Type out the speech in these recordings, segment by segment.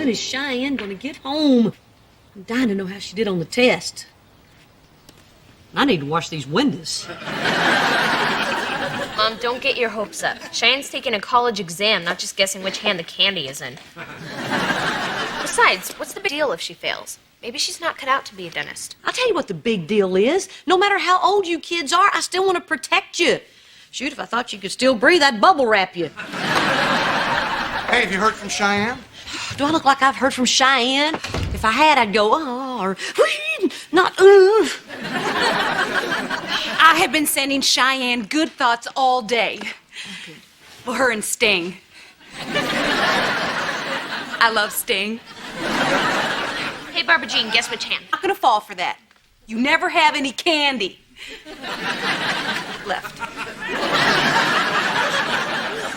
When is Cheyenne gonna get home? I'm dying to know how she did on the test. I need to wash these windows. Mom, don't get your hopes up. Cheyenne's taking a college exam, not just guessing which hand the candy is in. Besides, what's the big deal if she fails? Maybe she's not cut out to be a dentist. I'll tell you what the big deal is. No matter how old you kids are, I still want to protect you. Shoot, if I thought you could still breathe, I'd bubble wrap you. Hey, have you heard from Cheyenne? Do I look like I've heard from Cheyenne? If I had, I'd go, oh, or not, I have been sending Cheyenne good thoughts all day. Okay. For her and Sting. I love Sting. Hey, Barbara Jean, guess which hand? I'm not gonna fall for that. You never have any candy. Left.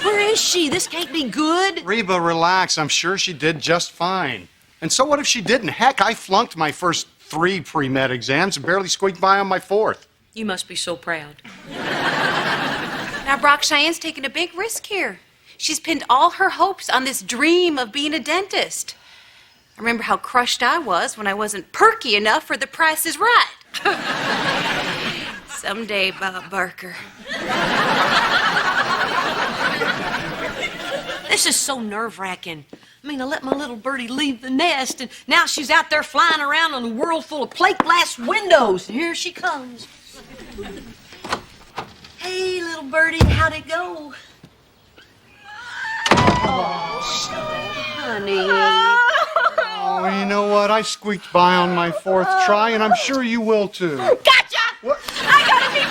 Where is she? This can't be good. Reba, relax. I'm sure she did just fine. And so what if she didn't? Heck, I flunked my first 3 pre-med exams and barely squeaked by on my 4th. You must be so proud. Now, Brock, Cheyenne's taking a big risk here. She's pinned all her hopes on this dream of being a dentist. I remember how crushed I was when I wasn't perky enough for The Price is Right. Someday, Bob Barker. This is so nerve-wracking. I mean, I let my little birdie leave the nest, and now she's out there flying around on a world full of plate glass windows. And here she comes. Hey, little birdie, how'd it go? Oh, honey. Oh, you know what? I squeaked by on my 4th try, and I'm sure you will, too. Gotcha! What? I got a B+! A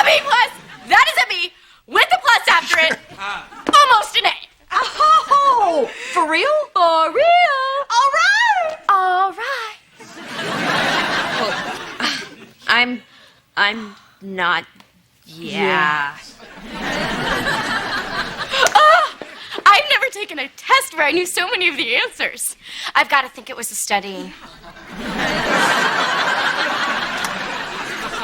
B+! That is a B, with a plus after it. Almost an A. Oh, for real? For real. All right. All right. Well, I'm not. Yeah. I've never taken a test where I knew so many of the answers. I've got to think it was the studying.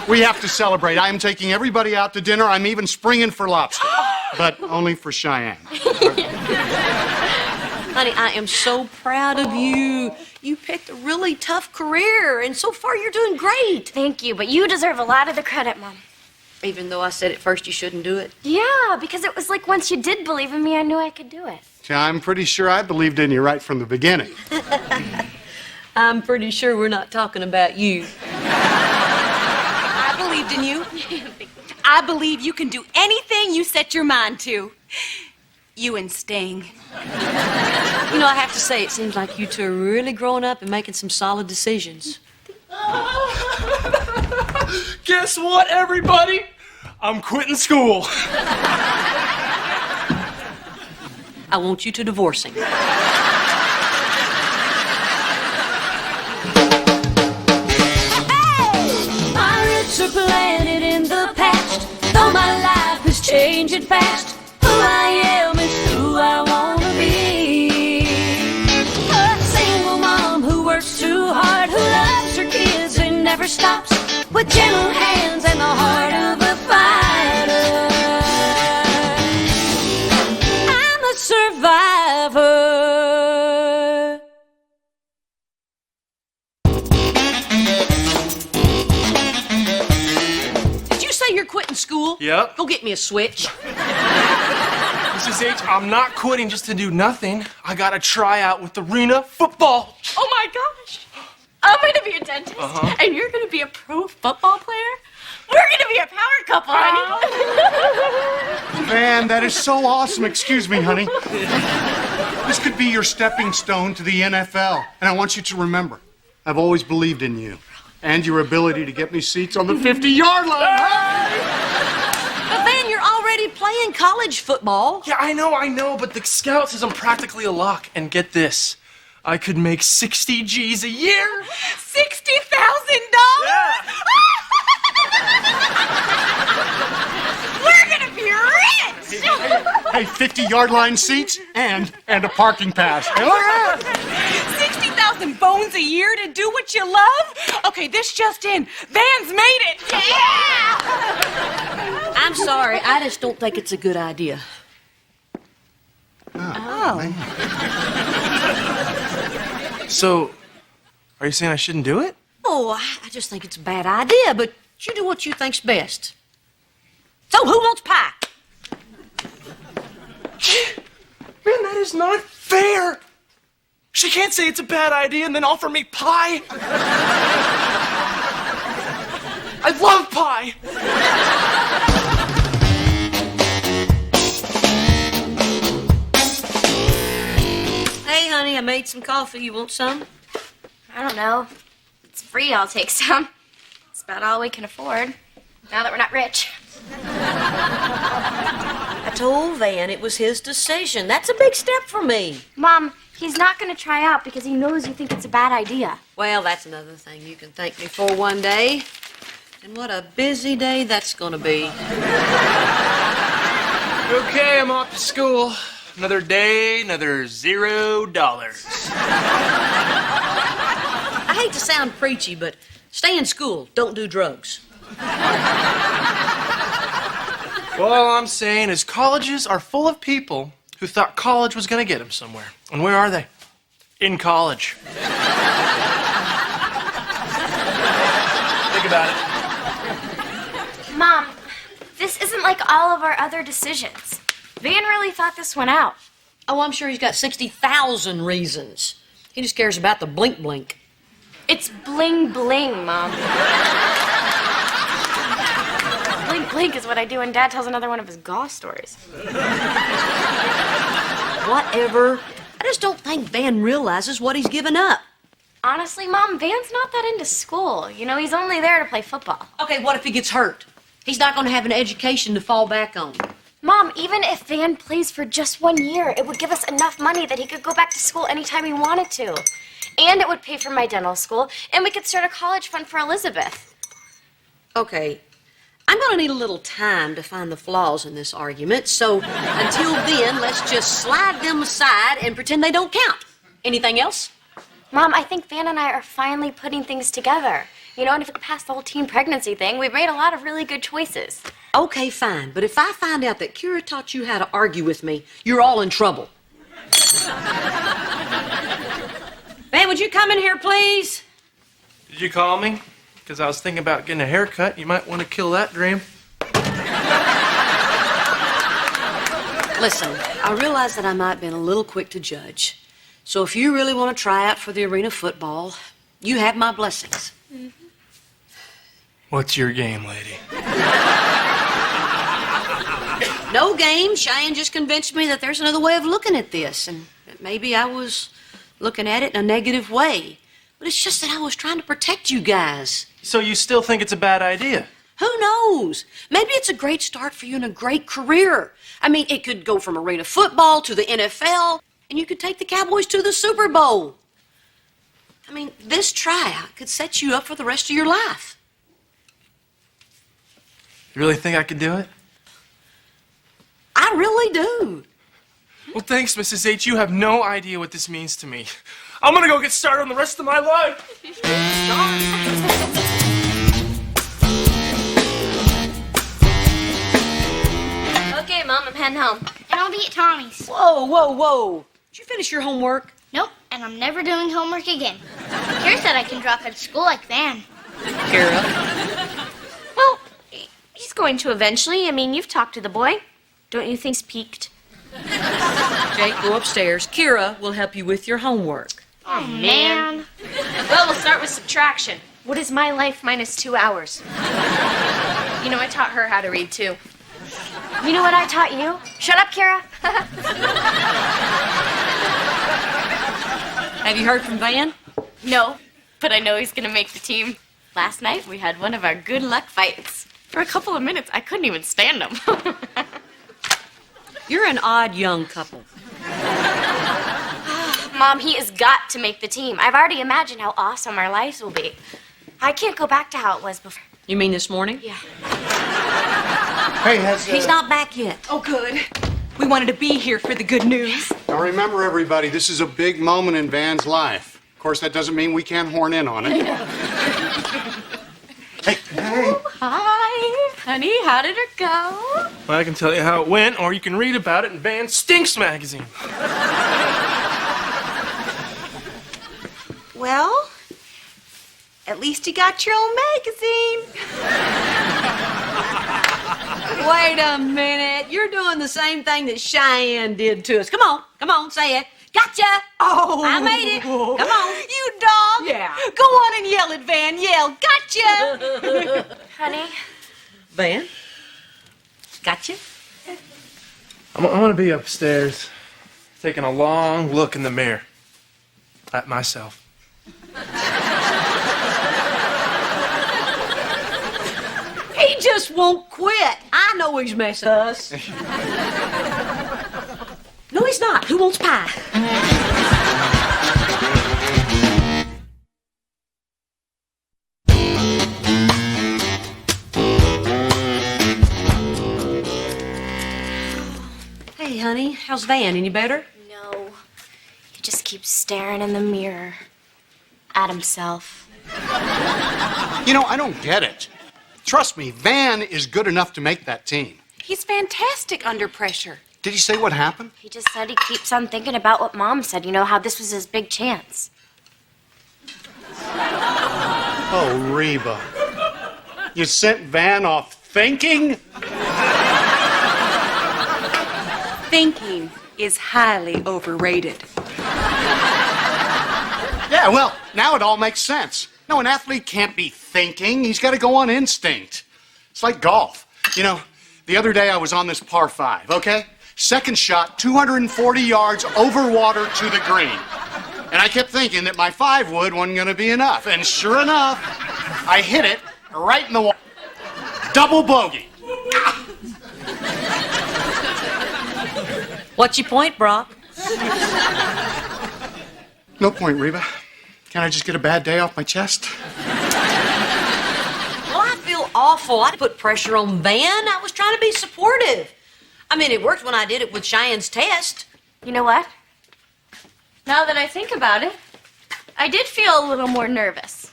We have to celebrate. I am taking everybody out to dinner. I'm even springing for lobster. But only for Cheyenne. Honey, I am so proud of you. You picked a really tough career, and so far you're doing great. Thank you, but you deserve a lot of the credit, Mom. Even though I said at first you shouldn't do it. Yeah, because it was like once you did believe in me, I knew I could do it. I'm pretty sure I believed in you right from the beginning. I'm pretty sure we're not talking about you. I believed in you. I believe you can do anything you set your mind to. You and Sting. You know, I have to say, it seems like you two are really growing up and making some solid decisions. Guess what, everybody? I'm quitting school. I want you to divorce him. Pirates are planted in the past, though my life is changing fast. Who I am is who I wanna be. A single mom who works too hard, who loves her kids and never stops, with gentle hands and the heart of a fighter. I'm a survivor. Did you say you're quitting school? Yep. Go get me a switch. Mrs. H, I'm not quitting just to do nothing. I got a tryout with arena football. Oh my gosh. I'm going to be a dentist, and you're going to be a pro football player? We're going to be a power couple, honey. Man, that is so awesome. Excuse me, honey. This could be your stepping stone to the NFL. And I want you to remember, I've always believed in you and your ability to get me seats on the 50-yard line. But man, you're already playing college football. Yeah, I know, but the scout says I'm practically a lock. And get this, I could make 60 G's a year. $60,000? Yeah. We're going to be rich. Hey, 50-yard line seats and a parking pass. 60,000 bones a year to do what you love? Okay, this just in. Van's made it. Yeah! I'm sorry, I just don't think it's a good idea. Oh. So, are you saying I shouldn't do it? Oh, I just think it's a bad idea, but you do what you think's best. So, who wants pie? Man, that is not fair. She can't say it's a bad idea and then offer me pie. I love pie. Hey, honey, I made some coffee. You want some? I don't know. It's free, I'll take some. It's about all we can afford, now that we're not rich. I told Van it was his decision. That's a big step for me. Mom, he's not going to try out because he knows you think it's a bad idea. Well, that's another thing you can thank me for one day. And what a busy day that's gonna be. Okay, I'm off to school. Another day, another $0. I hate to sound preachy, but stay in school. Don't do drugs. Well, all I'm saying is colleges are full of people who thought college was going to get them somewhere. And where are they? In college. Think about it. Mom, this isn't like all of our other decisions. Van really thought this one out. Oh, I'm sure he's got 60,000 reasons. He just cares about the blink blink. It's bling bling, Mom. Blink blink is what I do when Dad tells another one of his goth stories. Whatever. I just don't think Van realizes what he's given up. Honestly, Mom, Van's not that into school. You know, he's only there to play football. Okay, what if he gets hurt? He's not going to have an education to fall back on. Mom, even if Van plays for just 1 year, it would give us enough money that he could go back to school anytime he wanted to. And it would pay for my dental school, and we could start a college fund for Elizabeth. Okay, I'm going to need a little time to find the flaws in this argument, so until then, let's just slide them aside and pretend they don't count. Anything else? Mom, I think Van and I are finally putting things together. You know, and if we pass the whole teen pregnancy thing, we've made a lot of really good choices. Okay, fine, but if I find out that Kira taught you how to argue with me, you're all in trouble. Van, would you come in here, please? Did you call me? Because I was thinking about getting a haircut. You might want to kill that dream. Listen, I realize that I might have been a little quick to judge. So if you really want to try out for the arena football, you have my blessings. Mm-hmm. What's your game, lady? No game. Cheyenne just convinced me that there's another way of looking at this, and that maybe I was looking at it in a negative way. But it's just that I was trying to protect you guys. So you still think it's a bad idea? Who knows? Maybe it's a great start for you and a great career. I mean, it could go from arena football to the NFL, and you could take the Cowboys to the Super Bowl. I mean, this tryout could set you up for the rest of your life. You really think I could do it? I really do. Well, thanks, Mrs. H. You have no idea what this means to me. I'm gonna go get started on the rest of my life. Okay, Mom, I'm heading home. And I'll be at Tommy's. Whoa, whoa, whoa. Did you finish your homework? Nope, and I'm never doing homework again. Kira said I can drop out of school like Van. Kara? Well, he's going to eventually. I mean, you've talked to the boy. Don't you think he's peaked? Jake, go upstairs. Kira will help you with your homework. Oh, man. Well, we'll start with subtraction. What is my life minus 2 hours? You know, I taught her how to read, too. You know what I taught you? Shut up, Kira. Have you heard from Van? No, but I know he's going to make the team. Last night, we had one of our good luck fights. For a couple of minutes, I couldn't even stand him. You're an odd young couple. Mom, he has got to make the team. I've already imagined how awesome our lives will be. I can't go back to how it was before. You mean this morning? Yeah. Hey, He's not back yet. Oh, good. We wanted to be here for the good news. Now remember, everybody, this is a big moment in Van's life. Of course, that doesn't mean we can't horn in on it. Hey. Hi, honey. How did it go? Well, I can tell you how it went, or you can read about it in Van Stinks magazine. Well, at least you got your own magazine. Wait a minute. You're doing the same thing that Cheyenne did to us. Come on, say it. Gotcha! Oh. I made it. Come on. You dog. Yeah. Go on and yell it, Van. Yell. Gotcha. Honey, Van? Gotcha? I'm going to be upstairs, taking a long look in the mirror at myself. He just won't quit. I know he's messing us. No, he's not. Who wants pie? Hey, honey, how's Van? Any better? no. He just keeps staring in the mirror at himself. You know, I don't get it. Trust me, Van is good enough to make that team. He's fantastic under pressure. Did he say what happened? He just said he keeps on thinking about what Mom said, you know, how this was his big chance. Oh, Reba. You sent Van off thinking? Thinking is highly overrated. Yeah, well, now it all makes sense. No, an athlete can't be thinking. He's got to go on instinct. It's like golf. You know, the other day I was on this par 5, okay? Second shot, 240 yards over water to the green. And I kept thinking that my 5-wood wasn't going to be enough. And sure enough, I hit it right in the water. Double bogey. What's your point, Brock? No point, Reba. Can I just get a bad day off my chest? Well, I feel awful. I put pressure on Van. I was trying to be supportive. I mean, it worked when I did it with Cheyenne's test. You know what? Now that I think about it, I did feel a little more nervous.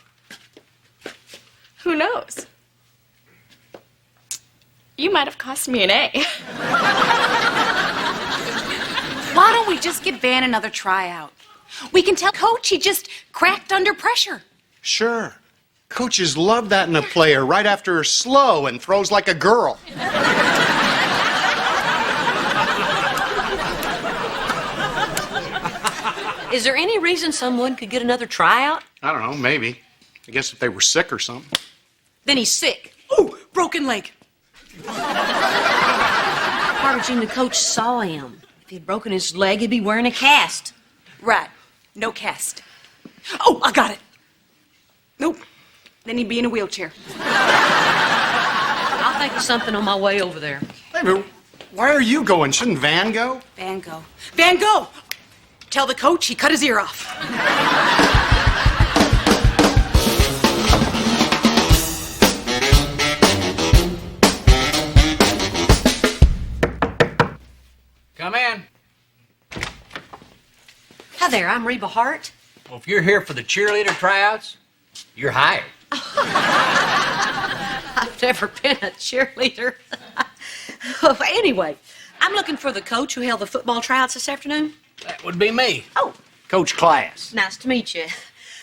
Who knows? You might have cost me an A. Why don't we just give Van another tryout? We can tell Coach he just cracked under pressure. Sure. Coaches love that in a player right after a slow and throws like a girl. Is there any reason someone could get another tryout? I don't know, maybe. I guess if they were sick or something. Then he's sick. Ooh, broken leg. Harding, the coach saw him. If he'd broken his leg, he'd be wearing a cast. Right. No cast. Oh, I got it. Nope. Then he'd be in a wheelchair. I'll think of something on my way over there. Wait, but why are you going? Shouldn't Van go? Van Gogh. Van Gogh! Tell the coach he cut his ear off. Come in. Hi there, I'm Reba Hart. Well, if you're here for the cheerleader tryouts, you're hired. I've never been a cheerleader. Anyway, I'm looking for the coach who held the football tryouts this afternoon. That would be me. Oh, Coach Class. nice to meet you.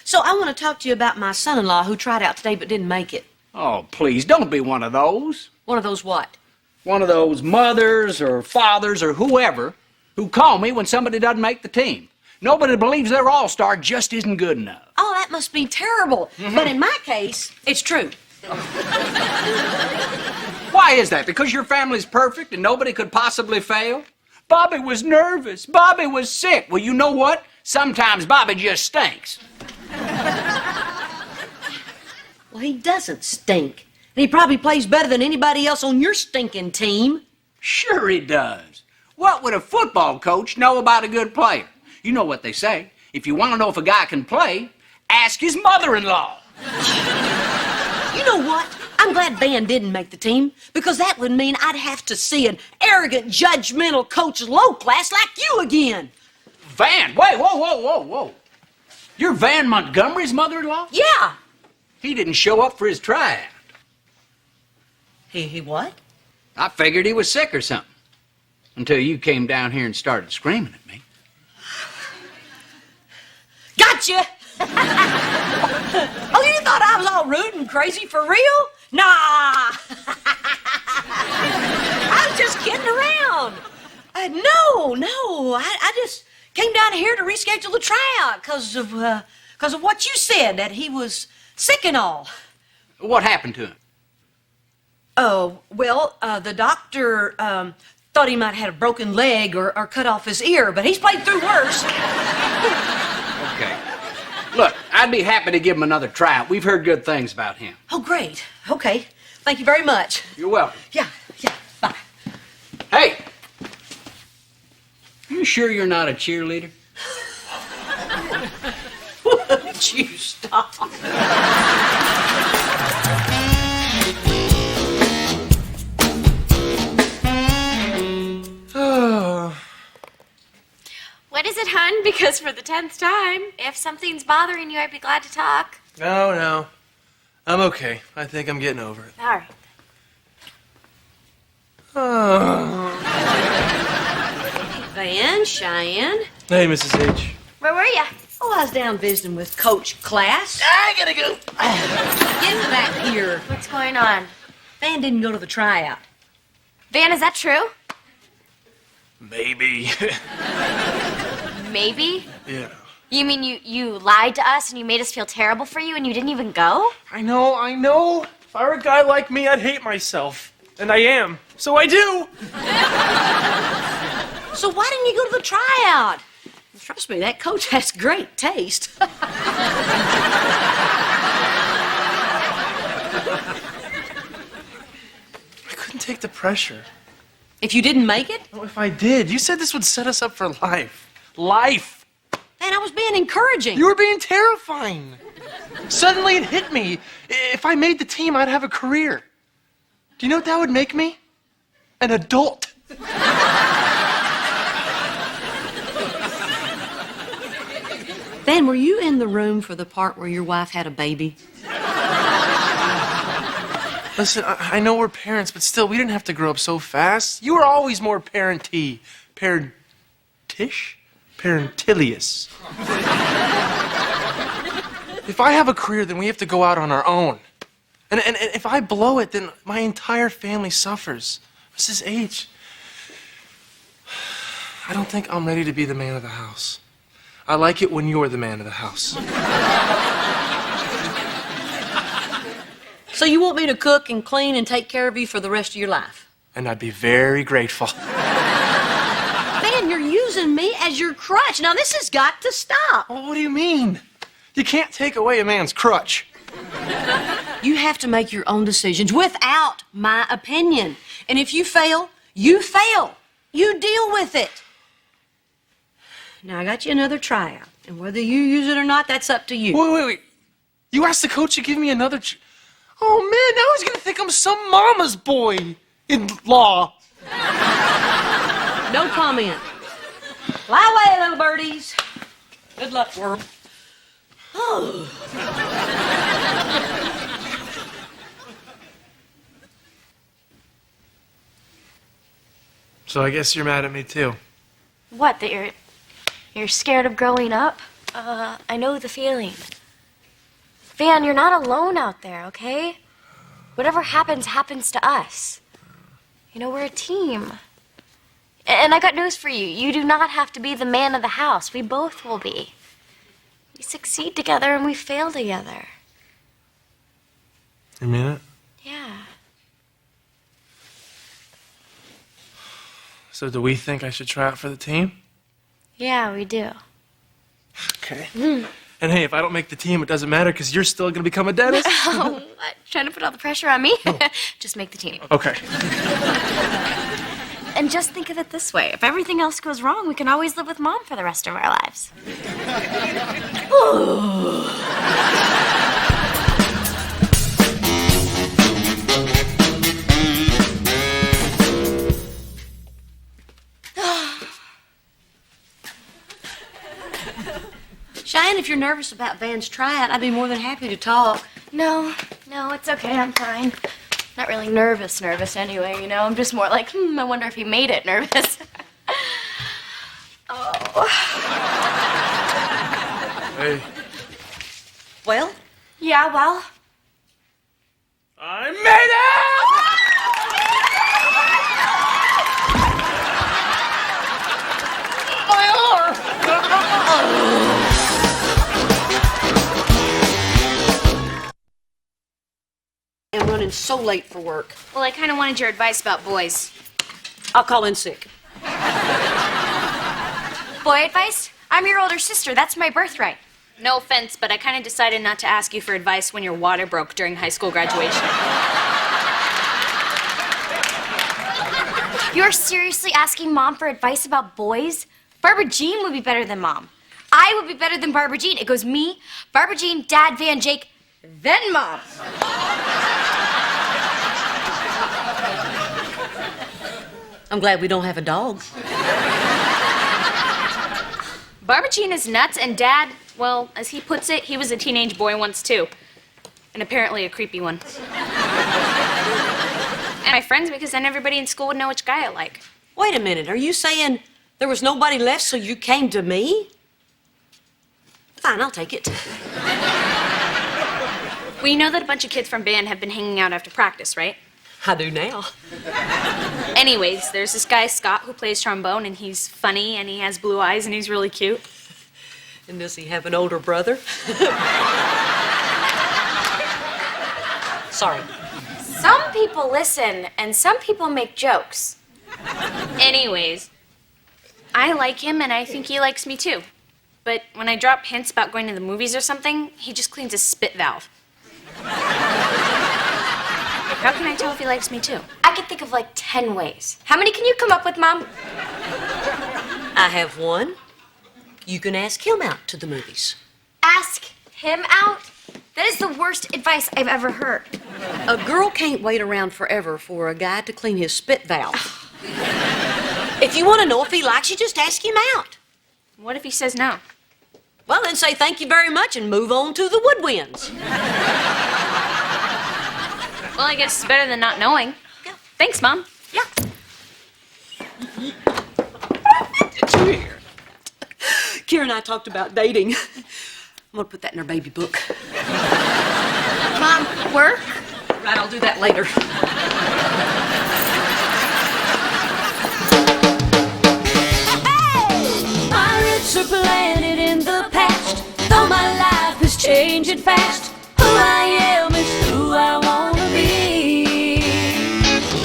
So I want to talk to you about my son-in-law who tried out today but didn't make it. Oh, please, don't be one of those. One of those what? One of those mothers or fathers or whoever who call me when somebody doesn't make the team. Nobody believes their all-star just isn't good enough. Oh, that must be terrible. But in my case, it's true. Why is that? Because your family's perfect and nobody could possibly fail? Bobby was nervous. Bobby was sick. Well, you know what? Sometimes Bobby just stinks. Well, he doesn't stink. And he probably plays better than anybody else on your stinking team. Sure he does. What would a football coach know about a good player? You know what they say. If you want to know if a guy can play, ask his mother-in-law. You know what? I'm glad Van didn't make the team, because that would mean I'd have to see an arrogant, judgmental coach low class like you again. Van, wait, whoa. You're Van Montgomery's mother-in-law? Yeah. He didn't show up for his tryout. He what? I figured he was sick or something. Until you came down here and started screaming at me. Gotcha! Oh, you thought I was all rude and crazy for real? Nah. I was just kidding around. No. I just came down here to reschedule the tryout because of what you said, that he was sick and all. What happened to him? Oh, well, the doctor thought he might have had a broken leg or cut off his ear, but he's played through worse. Okay. Look, I'd be happy to give him another tryout. We've heard good things about him. Oh, great. Okay. Thank you very much. You're welcome. Yeah. Bye. Hey! You sure you're not a cheerleader? Would you stop? What is it, hun? Because for the 10th time, if something's bothering you, I'd be glad to talk. No. I'm okay. I think I'm getting over it. All right. Van, Cheyenne. Hey, Mrs. H. Where were you? Oh, I was down visiting with Coach Class. I gotta go. Get back here. What's going on? Van didn't go to the tryout. Van, is that true? Maybe. Maybe? Yeah. You mean you lied to us and you made us feel terrible for you and you didn't even go? I know. If I were a guy like me, I'd hate myself. And I am. So I do. So why didn't you go to the tryout? Trust me, that coach has great taste. I couldn't take the pressure. If you didn't make it? Oh, if I did, you said this would set us up for life. Life! Man, I was being encouraging. You were being terrifying. Suddenly it hit me. If I made the team, I'd have a career. Do you know what that would make me? An adult. Van, were you in the room for the part where your wife had a baby? Listen, I know we're parents, but still, we didn't have to grow up so fast. You were always more parentilious. If I have a career, then we have to go out on our own. And if I blow it, then my entire family suffers. Mrs. H, I don't think I'm ready to be the man of the house. I like it when you're the man of the house. So you want me to cook and clean and take care of you for the rest of your life? And I'd be very grateful. Man, you're using me as your crutch. Now, this has got to stop. Well, what do you mean? You can't take away a man's crutch. You have to make your own decisions without my opinion. And if you fail, you fail. You deal with it. Now, I got you another tryout. And whether you use it or not, that's up to you. Wait. You asked the coach to give me another... Oh, man, now he's going to think I'm some mama's boy in law. No comment. Fly away, little birdies. Good luck, world. Oh. So I guess you're mad at me, too. What, that you're scared of growing up? I know the feeling. Van, you're not alone out there, okay? Whatever happens, happens to us. You know, we're a team. And I got news for you. You do not have to be the man of the house. We both will be. We succeed together and we fail together. You mean it? Yeah. So do we think I should try out for the team? Yeah, we do. Okay. And hey, if I don't make the team, it doesn't matter because you're still going to become a dentist. Oh, what? Trying to put all the pressure on me? Just make the team. Okay. And just think of it this way. If everything else goes wrong, we can always live with Mom for the rest of our lives. Cheyenne, if you're nervous about Van's tryout, I'd be more than happy to talk. No, it's okay. I'm fine. Not really nervous anyway, you know? I'm just more like, I wonder if he made it nervous. Oh. Hey, Well? Yeah, well. I made I'm running so late for work. Well, I kind of wanted your advice about boys. I'll call in sick. Boy advice? I'm your older sister. That's my birthright. No offense, but I kind of decided not to ask you for advice when your water broke during high school graduation. You're seriously asking Mom for advice about boys? Barbara Jean would be better than Mom. I would be better than Barbara Jean. It goes me, Barbara Jean, Dad, Van, Jake, then Mom. I'm glad we don't have a dog. Barbara Jean is nuts, and Dad, well, as he puts it, he was a teenage boy once too. And apparently a creepy one. And my friends, because then everybody in school would know which guy I like. Wait a minute, are you saying there was nobody left, so you came to me? Fine, I'll take it. Well, you know that a bunch of kids from band have been hanging out after practice, right? I do now. Anyways, there's this guy, Scott, who plays trombone, and he's funny, and he has blue eyes, and he's really cute. And does he have an older brother? Sorry. Some people listen, and some people make jokes. Anyways, I like him, and I think he likes me too. But when I drop hints about going to the movies or something, he just cleans his spit valve. How can I tell if he likes me too? I could think of like 10 ways. How many can you come up with, Mom? I have one. You can ask him out to the movies. Ask him out? That is the worst advice I've ever heard. A girl can't wait around forever for a guy to clean his spit valve. If you want to know if he likes you, just ask him out. What if he says no? Well, then say thank you very much and move on to the woodwinds. Well, I guess it's better than not knowing. Yeah. Thanks, Mom. Yeah. Did you hear? Kira and I talked about dating. I'm gonna put that in our baby book. Mom, work? Right, I'll do that later. My roots are planted in the past, though my life is changing fast. Who I am is who I wanna be.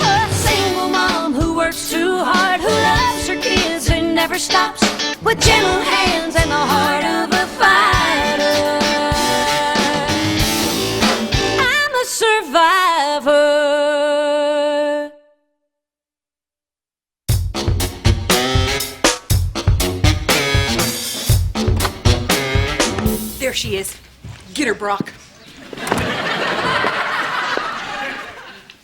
A single mom who works too hard, who loves her kids and never stops, with gentle hands and the heart of a fighter. I'm a survivor. There she is. Get her, Brock.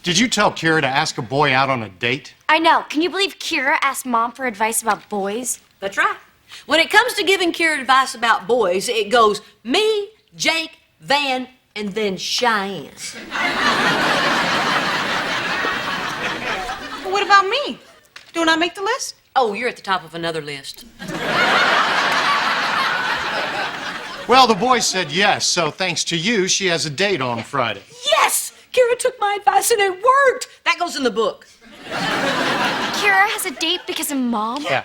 Did you tell Kira to ask a boy out on a date? I know. Can you believe Kira asked Mom for advice about boys? That's right. When it comes to giving Kira advice about boys, it goes me, Jake, Van, and then Cheyenne. Well, what about me? Don't I make the list? Oh, you're at the top of another list. Well, the boy said yes, so thanks to you, she has a date on Friday. Yes! Kira took my advice and it worked! That goes in the book. Kira has a date because of Mom? Yeah.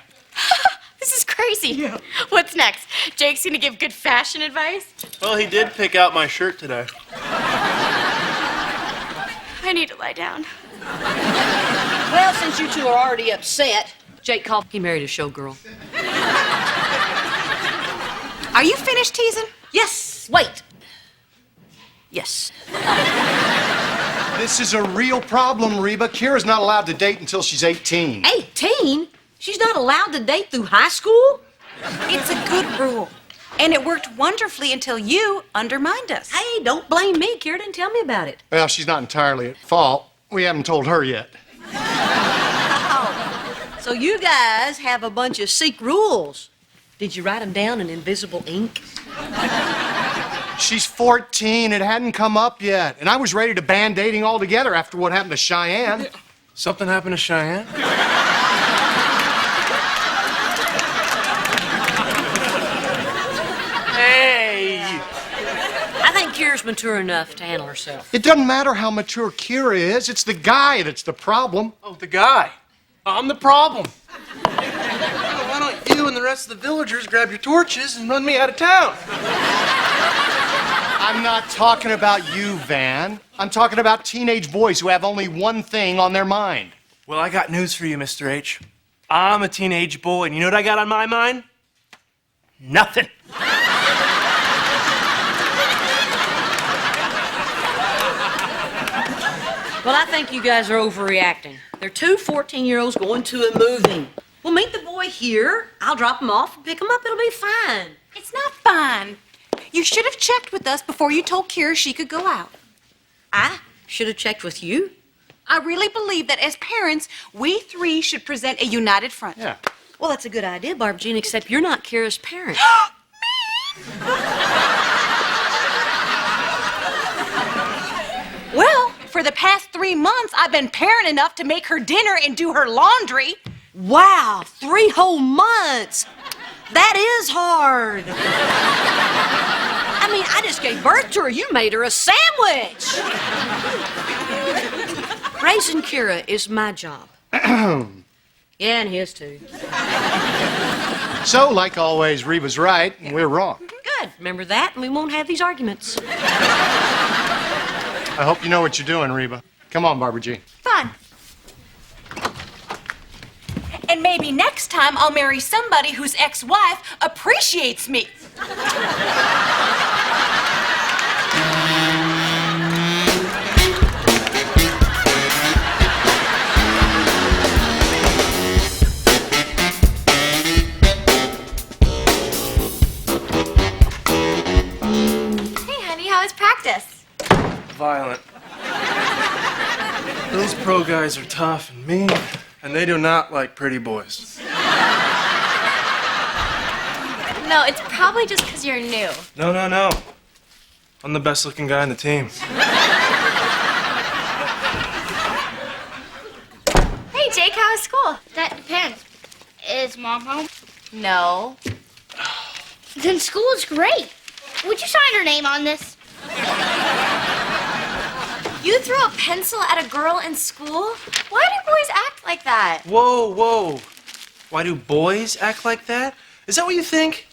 This is crazy. Yeah. What's next? Jake's gonna give good fashion advice? Well, he did pick out my shirt today. I need to lie down. Well, since you two are already upset, Jake called. He married a showgirl. Are you finished teasing? Yes! Wait. Yes. This is a real problem, Reba. Kira's not allowed to date until she's 18. 18? She's not allowed to date through high school? It's a good rule. And it worked wonderfully until you undermined us. Hey, don't blame me. Kira didn't tell me about it. Well, she's not entirely at fault. We haven't told her yet. So you guys have a bunch of secret rules. Did you write them down in invisible ink? She's 14. It hadn't come up yet. And I was ready to ban dating altogether after what happened to Cheyenne. Something happened to Cheyenne? Hey! I Kira's mature enough to handle herself. It doesn't matter how mature Kira is. It's the guy that's the problem. Oh, the guy. I'm the problem. Why don't you and the rest of the villagers grab your torches and run me out of town? I'm not talking about you, Van. I'm talking about teenage boys who have only one thing on their mind. Well, I got news for you, Mr. H. I'm a teenage boy, and you know what I got on my mind? Nothing. Well, I think you guys are overreacting. They're two 14-year-olds going to a movie. We'll meet the boy here. I'll drop him off and pick him up. It'll be fine. It's not fine. You should have checked with us before you told Kira she could go out. I should have checked with you. I really believe that as parents, we three should present a united front. Yeah. Well, that's a good idea, Barbara Jean, except you're not Kira's parent. Well, for the past 3 months, I've been parent enough to make her dinner and do her laundry. Wow, 3 whole months. That is hard. I mean, I just gave birth to her. You made her a sandwich. Raising Kira is my job. Yeah, and his too. So, like always, Reba's right and we're wrong. Good. Remember that, and we won't have these arguments. I hope you know what you're doing, Reba. Come on, Barbara Jean. Fun. And maybe next time I'll marry somebody whose ex-wife appreciates me. Hey, honey, how was practice? Violent. Those pro guys are tough and mean, and they do not like pretty boys. No, it's probably just because you're new. No. I'm the best looking guy on the team. Hey, Jake, how was school? That depends. Is Mom home? No. Then school is great. Would you sign her name on this? You threw a pencil at a girl in school? Why do boys act like that? Whoa. Why do boys act like that? Is that what you think?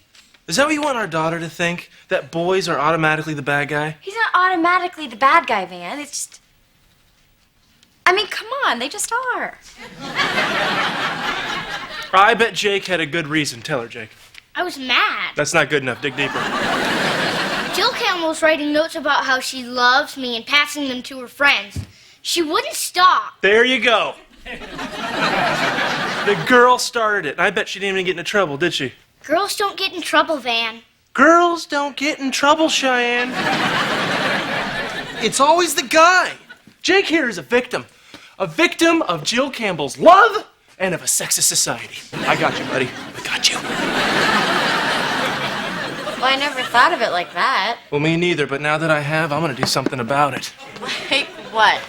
Is that what you want our daughter to think? That boys are automatically the bad guy? He's not automatically the bad guy, Van. It's just... I mean, come on, they just are. I bet Jake had a good reason. Tell her, Jake. I was mad. That's not good enough. Dig deeper. Jill Campbell's writing notes about how she loves me and passing them to her friends. She wouldn't stop. There you go. The girl started it. I bet she didn't even get into trouble, did she? Girls don't get in trouble, Van. Girls don't get in trouble, Cheyenne. It's always the guy. Jake here is a victim. A victim of Jill Campbell's love and of a sexist society. I got you, buddy. I got you. Well, I never thought of it like that. Well, me neither, but now that I have, I'm gonna do something about it. Like what?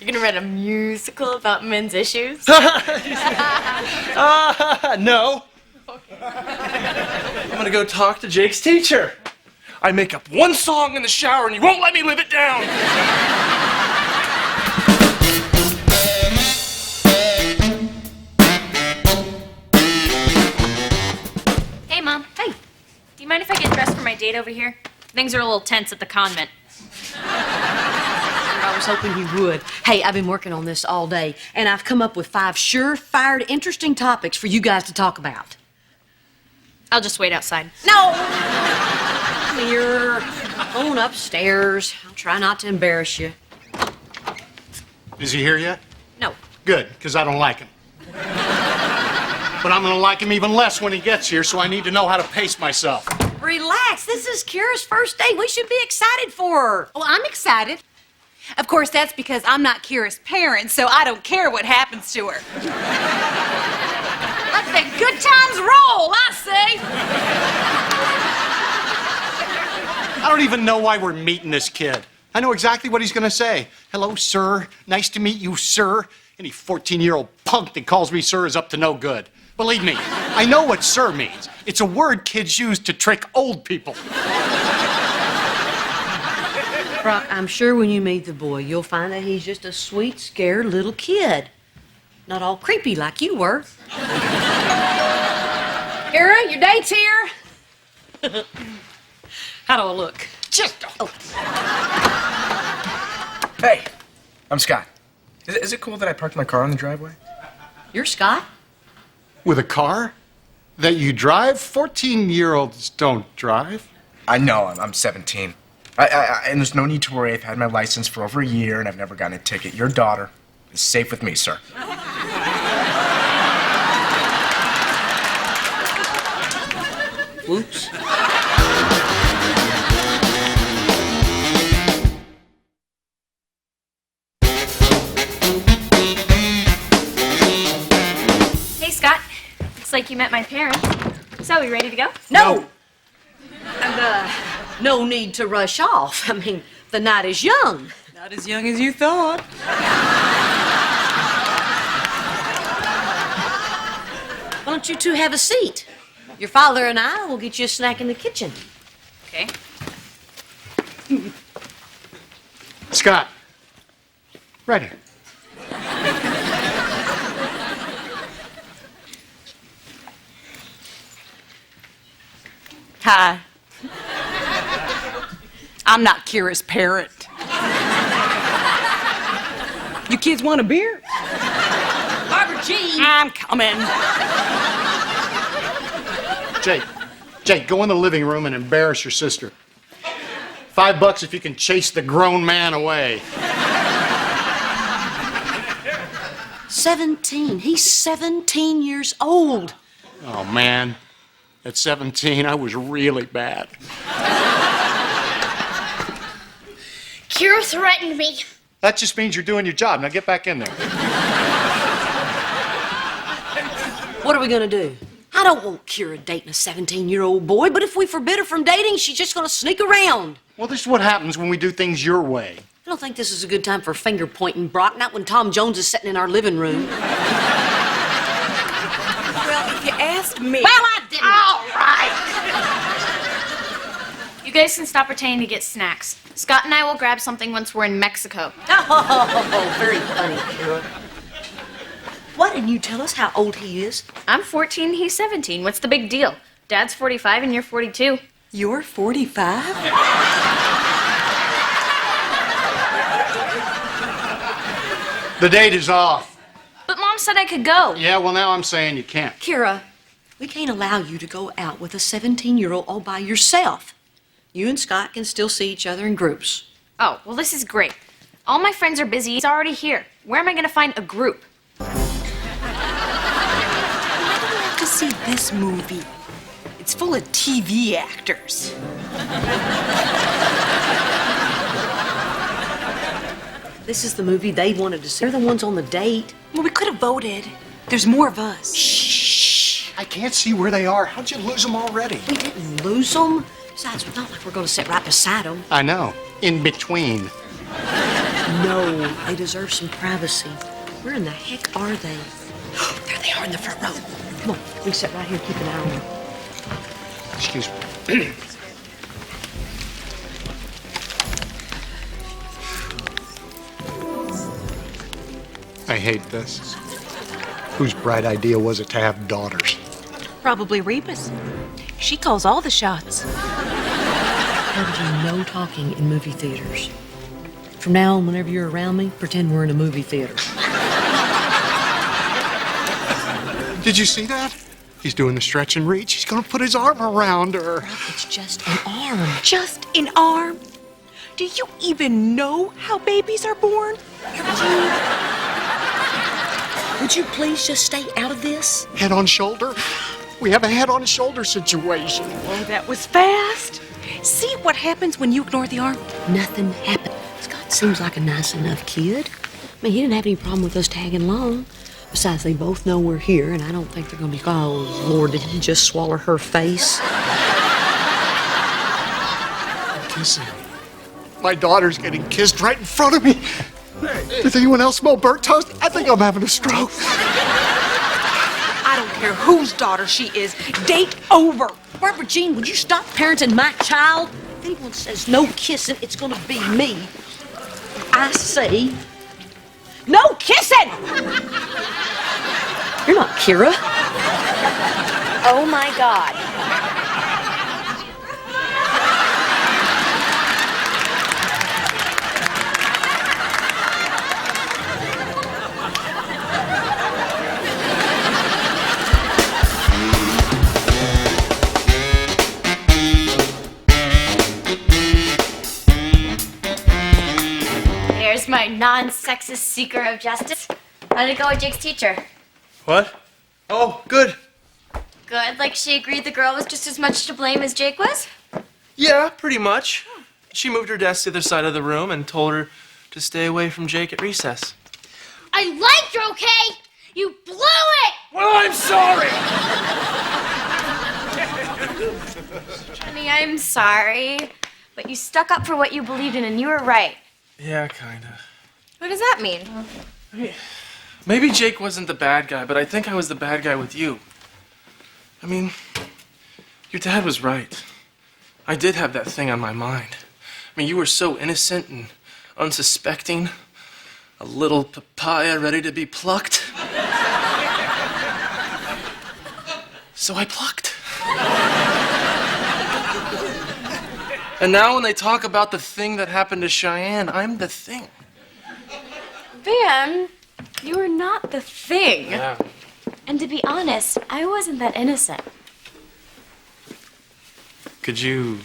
You're gonna write a musical about men's issues? No. I'm gonna go talk to Jake's teacher. I make up one song in the shower and you won't let me live it down. Hey, Mom. Hey. Do you mind if I get dressed for my date over here? Things are a little tense at the convent. I was hoping you would. Hey, I've been working on this all day, and I've come up with 5 sure-fired, interesting topics for you guys to talk about. I'll just wait outside. No! Come here. Going upstairs. I'll try not to embarrass you. Is he here yet? No. Good, because I don't like him. But I'm going to like him even less when he gets here, so I need to know how to pace myself. Relax. This is Kira's first date. We should be excited for her. Well, I'm excited. Of course, that's because I'm not Kira's parent, so I don't care what happens to her. Let the good times roll, I say. I don't even know why we're meeting this kid. I know exactly what he's going to say. Hello, sir. Nice to meet you, sir. Any 14-year-old punk that calls me sir is up to no good. Believe me, I know what sir means. It's a word kids use to trick old people. Brock, I'm sure when you meet the boy, you'll find that he's just a sweet, scared little kid. Not all creepy like you were. Kara, your date's here. How do I look? Hey, I'm Scott. Is it cool that I parked my car in the driveway? You're Scott? With a car? That you drive? 14-year-olds don't drive. I know, I'm 17. And there's no need to worry. I've had my license for over a year and I've never gotten a ticket. Your daughter is safe with me, sir. Whoops. Hey, Scott. Looks like you met my parents. So, you ready to go? No! And, no need to rush off. I mean, the night is young. Not as young as you thought. Why don't you two have a seat? Your father and I will get you a snack in the kitchen. Okay. Scott, right here. Hi. I'm not Kira's parent. You kids want a beer? Barbara Jean! I'm coming. Jake, go in the living room and embarrass your sister. $5 if you can chase the grown man away. 17. He's 17 years old. Oh, man. At 17, I was really bad. Kira threatened me. That just means you're doing your job. Now get back in there. What are we gonna do? I don't want Kira dating a 17-year-old boy, but if we forbid her from dating, she's just gonna sneak around. Well, this is what happens when we do things your way. I don't think this is a good time for finger pointing, Brock, not when Tom Jones is sitting in our living room. Well, if you asked me. Well, I didn't. All right. You guys can stop pretending to get snacks. Scott and I will grab something once we're in Mexico. Oh, very funny, Kira. Why didn't you tell us how old he is? I'm 14, he's 17. What's the big deal? Dad's 45 and you're 42. You're 45? The date is off. But Mom said I could go. Yeah, well, now I'm saying you can't. Kira, we can't allow you to go out with a 17-year-old all by yourself. You and Scott can still see each other in groups. Oh, well, this is great. All my friends are busy. He's already here. Where am I going to find a group? To see this movie. It's full of TV actors. This is the movie they wanted to see. They're the ones on the date. Well, we could have voted. There's more of us. Shh. I can't see where they are. How'd you lose them already? We didn't lose them. Besides, it's not like we're going to sit right beside them. I know. In between. No, they deserve some privacy. Where in the heck are they? There they are in the front row. Come on, we sit right here, keep an eye on them. Excuse me. I hate this. Whose bright idea was it to have daughters? Probably Reba's. She calls all the shots. There will be no talking in movie theaters. From now on, whenever you're around me, pretend we're in a movie theater. Did you see that? He's doing the stretch and reach. He's gonna put his arm around her. It's just an arm. Just an arm? Do you even know how babies are born? Would you please just stay out of this? Head on shoulder? We have a head on shoulder situation. Oh, that was fast. See what happens when you ignore the arm? Nothing happened. Scott seems like a nice enough kid. I mean, he didn't have any problem with us tagging along. Besides, they both know we're here, and I don't think they're gonna be, oh, Lord, did he just swallow her face? Kissing. My daughter's getting kissed right in front of me. Does anyone else smell burnt toast? I think I'm having a stroke. I don't care whose daughter she is. Date over. Barbara Jean, would you stop parenting my child? If anyone says no kissing, it's gonna be me. I say, no kissing! You're not Kira. Oh my God. There's my non-sexist seeker of justice. How'd it go with Jake's teacher? What? Oh, good. Good, like she agreed the girl was just as much to blame as Jake was? Yeah, pretty much. She moved her desk to the other side of the room and told her to stay away from Jake at recess. I liked her, okay? You blew it! Well, I'm sorry. Honey, I'm sorry, but you stuck up for what you believed in and you were right. Yeah, kinda. What does that mean? Maybe Jake wasn't the bad guy, but I think I was the bad guy with you. I mean, your dad was right. I did have that thing on my mind. I mean, you were so innocent and unsuspecting. A little papaya ready to be plucked. So I plucked. And now when they talk about the thing that happened to Cheyenne, I'm the thing. Van, you were not the thing. Yeah. And to be honest, I wasn't that innocent. Could you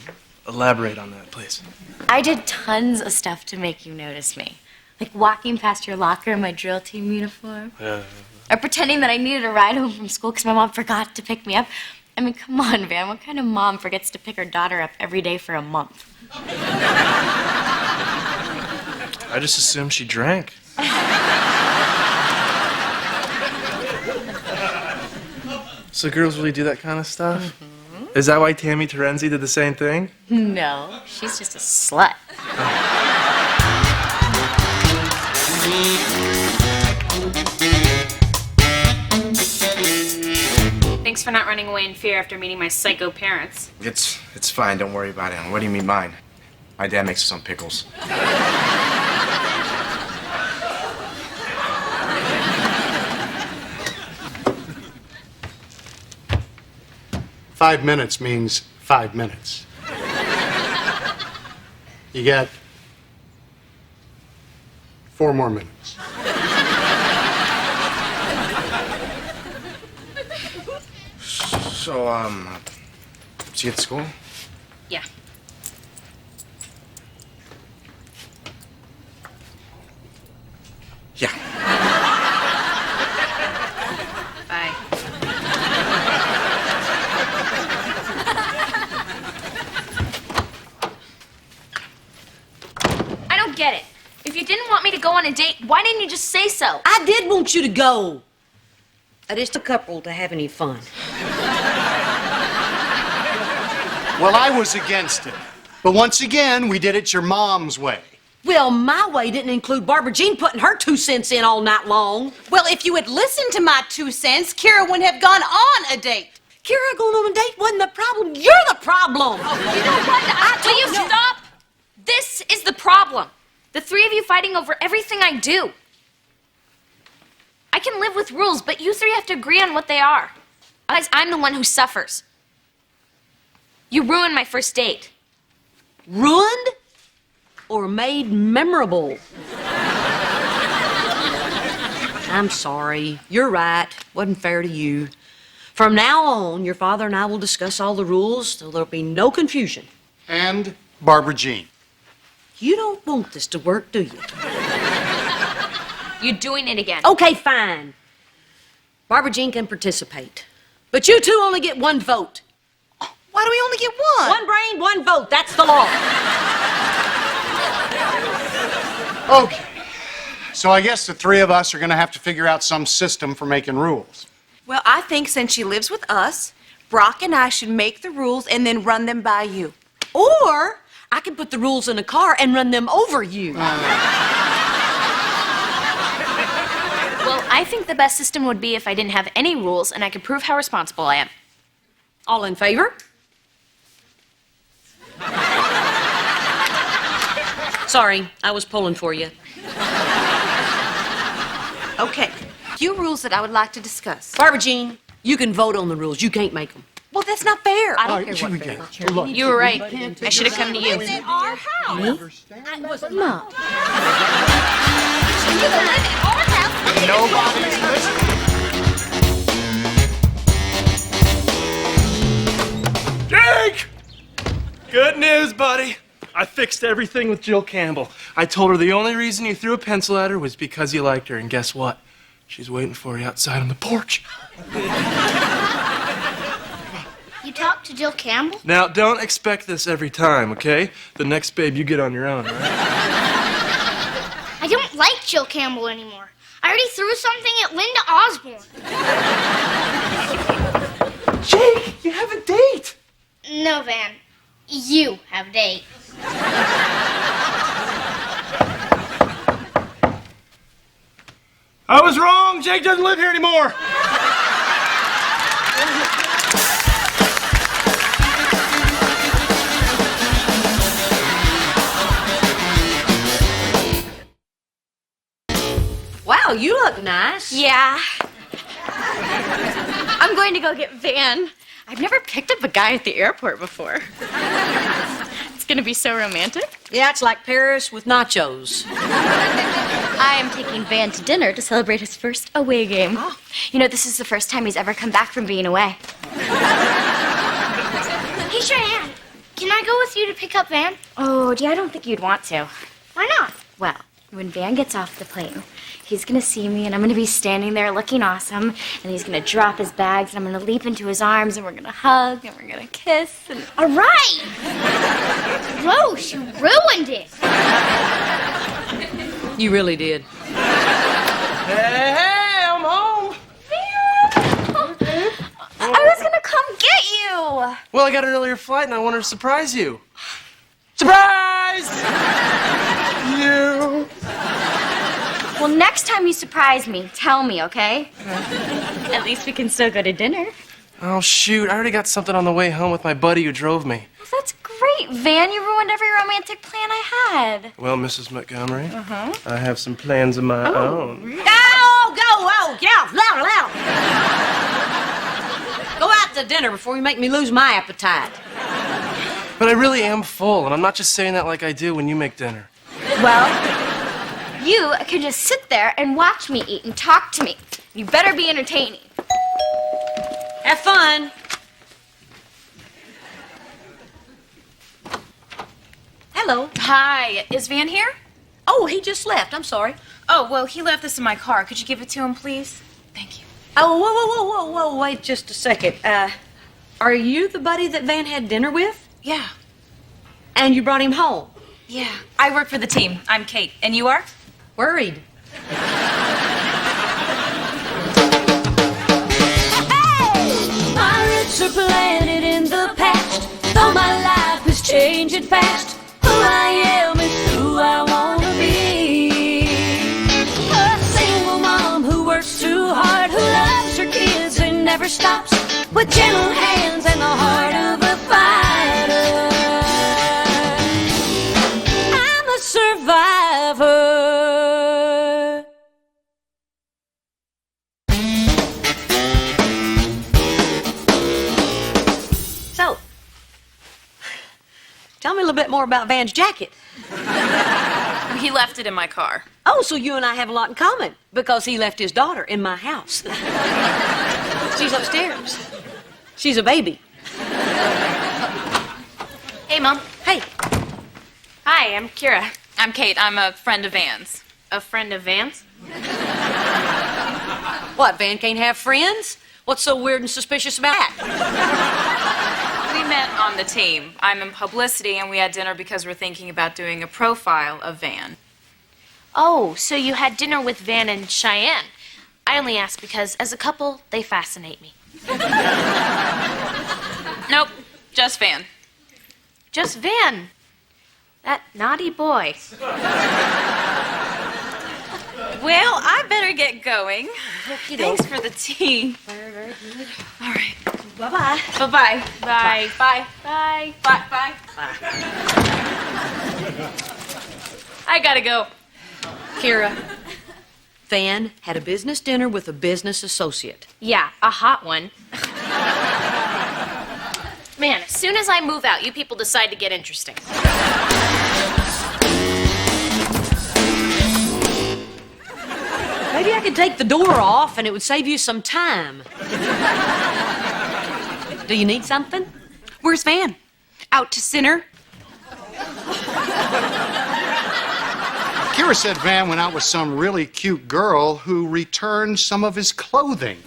elaborate on that, please? I did tons of stuff to make you notice me. Like walking past your locker in my drill team uniform. Or pretending that I needed a ride home from school because my mom forgot to pick me up. I mean, come on, Van. What kind of mom forgets to pick her daughter up every day for a month? I just assumed she drank. So girls really do that kind of stuff? Mm-hmm. Is that why Tammy Terenzi did the same thing? No, she's just a slut. Thanks for not running away in fear after meeting my psycho parents. It's fine. Don't worry about it. What do you mean mine? My dad makes his own pickles. 5 minutes means 5 minutes. You get 4 more minutes. So, did you get to school? Yeah. Yeah. Bye. I don't get it. If you didn't want me to go on a date, why didn't you just say so? I did want you to go. I just a couple to have any fun. Well, I was against it. But once again, we did it your mom's way. Well, my way didn't include Barbara Jean putting her 2 cents in all night long. Well, if you had listened to my 2 cents, Kira wouldn't have gone on a date. Kira going on a date wasn't the problem. You're the problem. You know what? Will you stop? This is the problem. The three of you fighting over everything I do. I can live with rules, but you three have to agree on what they are. Otherwise, I'm the one who suffers. You ruined my first date. Ruined or made memorable? I'm sorry. You're right. Wasn't fair to you. From now on, your father and I will discuss all the rules so there'll be no confusion. And Barbara Jean. You don't want this to work, do you? You're doing it again. Okay, fine. Barbara Jean can participate. But you two only get 1 vote. Why do we only get one? 1 brain, 1 vote. That's the law. Okay. So I guess the 3 of us are going to have to figure out some system for making rules. Well, I think since she lives with us, Brock and I should make the rules and then run them by you. Or I can put the rules in a car and run them over you. Well, I think the best system would be if I didn't have any rules and I could prove how responsible I am. All in favor? Sorry, I was pulling for you. Okay, few rules that I would like to discuss. Barbara Jean, you can vote on the rules. You can't make them. Well, that's not fair. I All don't right, care here what we fair. go. Look, You were right. I should have come to you. Our house. Mom. You can live in our house. Nobody's listening. Jake! Good news, buddy. I fixed everything with Jill Campbell. I told her the only reason you threw a pencil at her was because you liked her, and guess what? She's waiting for you outside on the porch. You talked to Jill Campbell? Now, don't expect this every time, okay? The next babe, you get on your own, all right? I don't like Jill Campbell anymore. I already threw something at Linda Osborne. Jake, you have a date. No, Van. You have a date. I was wrong. Jake doesn't live here anymore. Wow, you look nice. Yeah. I'm going to go get Van. I've never picked up a guy at the airport before. It's gonna be so romantic. Yeah, it's like Paris with nachos. I am taking Van to dinner to celebrate his first away game. Oh. You know, this is the first time he's ever come back from being away. Hey, Cheyenne, can I go with you to pick up Van? Oh, I don't think you'd want to. Why not? Well, when Van gets off the plane, he's gonna see me and I'm gonna be standing there looking awesome, and he's gonna drop his bags and I'm gonna leap into his arms and we're gonna hug and we're gonna kiss and... All right. Gross, you ruined it. You really did. Hey, I'm home. I was gonna come get you! Well, I got an earlier flight and I wanted to surprise you. Surprise! You. Well, next time you surprise me, tell me, okay? At least we can still go to dinner. Oh, shoot. I already got something on the way home with my buddy who drove me. Well, that's great, Van. You ruined every romantic plan I had. Well, Mrs. Montgomery, I have some plans of my own. Yeah, loud. Go out to dinner before you make me lose my appetite. But I really am full, and I'm not just saying that like I do when you make dinner. Well, you can just sit there and watch me eat and talk to me. You better be entertaining. Have fun. Hello. Hi, is Van here? Oh, he just left. I'm sorry. Oh, well, he left this in my car. Could you give it to him, please? Thank you. Oh, whoa, wait just a second. Are you the buddy that Van had dinner with? Yeah. And you brought him home? Yeah. I work for the team. I'm Kate. And you are? Worried. Pirates are planted in the past, though my life is changing fast. Who I am is who I wanna be. A single mom who works too hard, who loves her kids and never stops, with gentle hands and the heart of a fighter. I'm a survivor. So, tell me a little bit more about Van's jacket. He left it in my car. Oh, so you and I have a lot in common because he left his daughter in my house. She's upstairs. She's a baby. Hey, Mom. Hey, Hi, I'm Kira. I'm Kate. I'm a friend of Van's. A friend of Van's? what, Van can't have friends? What's so weird and suspicious about that? We met on the team. I'm in publicity, and we had dinner because we're thinking about doing a profile of Van. Oh, so you had dinner with Van and Cheyenne. I only ask because, as a couple, they fascinate me. Nope, just Van. Just Van. That naughty boy. Well, I better get going. Thanks for the tea. Very good. All right. Bye-bye. Bye-bye. Bye. Bye. Bye. Bye. Bye. I gotta go. Kira, Van had a business dinner with a business associate. Yeah, a hot one. Man, as soon as I move out, you people decide to get interesting. Maybe I could take the door off and it would save you some time. Do you need something? Where's Van? Out to dinner? Kira said Van went out with some really cute girl who returned some of his clothing.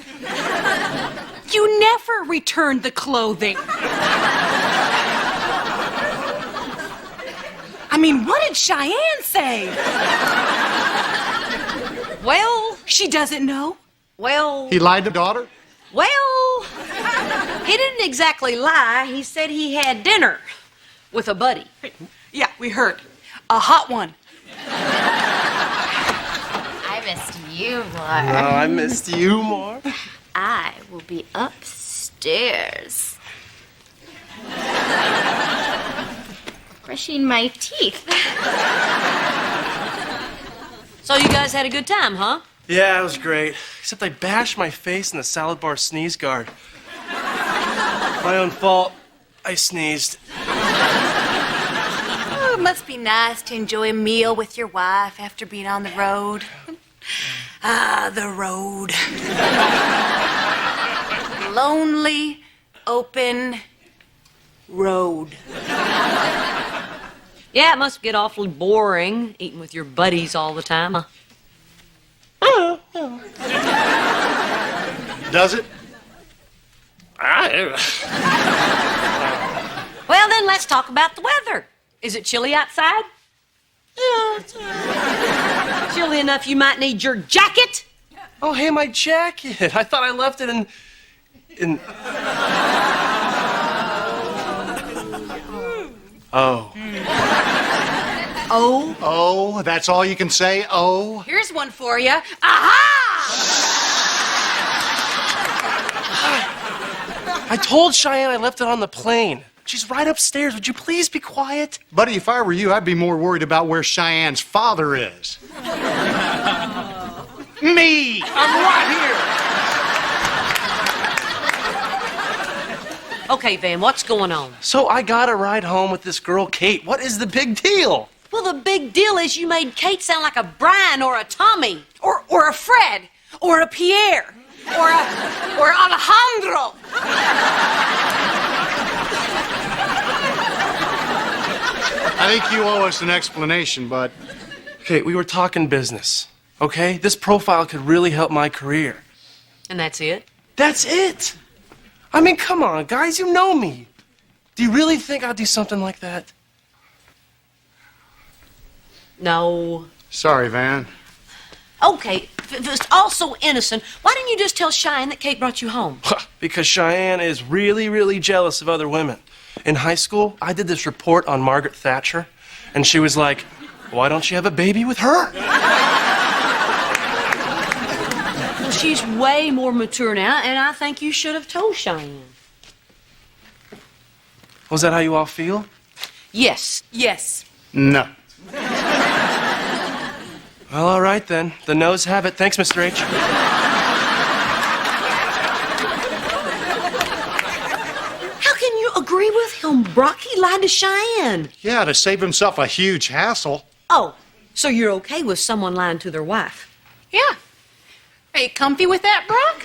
You never returned the clothing. I mean, what did Cheyenne say? Well, she doesn't know. Well, He lied to daughter? well, he didn't exactly lie. He said he had dinner with a buddy. Yeah, we heard. A hot one. I missed you more. Oh, I missed you more. I will be upstairs. Brushing my teeth. So you guys had a good time, huh? Yeah, it was great. Except I bashed my face in the salad bar sneeze guard. My own fault. I sneezed. Oh, it must be nice to enjoy a meal with your wife after being on the road. Ah, the road. Lonely, open road. Yeah, it must get awfully boring eating with your buddies all the time, huh? Does it? Well, then let's talk about the weather. Is it chilly outside? Yeah. Chilly enough you might need your jacket? Oh, hey, my jacket. I thought I left it in... Oh. Oh? Oh, that's all you can say? Oh? Here's one for you. Aha! I told Cheyenne I left it on the plane. She's right upstairs. Would you please be quiet? Buddy, if I were you, I'd be more worried about where Cheyenne's father is. Me! I'm right here! Okay, Van, what's going on? So I got a ride home with this girl, Kate. What is the big deal? Well, the big deal is you made Kate sound like a Brian or a Tommy. Or a Fred. Or a Pierre. Or Alejandro. I think you owe us an explanation, bud. Kate, we were talking business, okay? This profile could really help my career. And that's it? That's it! I mean, come on, guys, you know me. Do you really think I'd do something like that? No. Sorry, Van. Okay, if it was all so innocent, why didn't you just tell Cheyenne that Kate brought you home? Because Cheyenne is really, really jealous of other women. In high school, I did this report on Margaret Thatcher, and she was like, why don't you have a baby with her? Well, she's way more mature now, and I think you should have told Cheyenne. Was that how you all feel? Yes. Yes. No. Well, all right then. The no's have it. Thanks, Mr. H. How can you agree with him, Brock? He lied to Cheyenne. Yeah, to save himself a huge hassle. Oh, so you're okay with someone lying to their wife? Yeah. Are you comfy with that, Brock?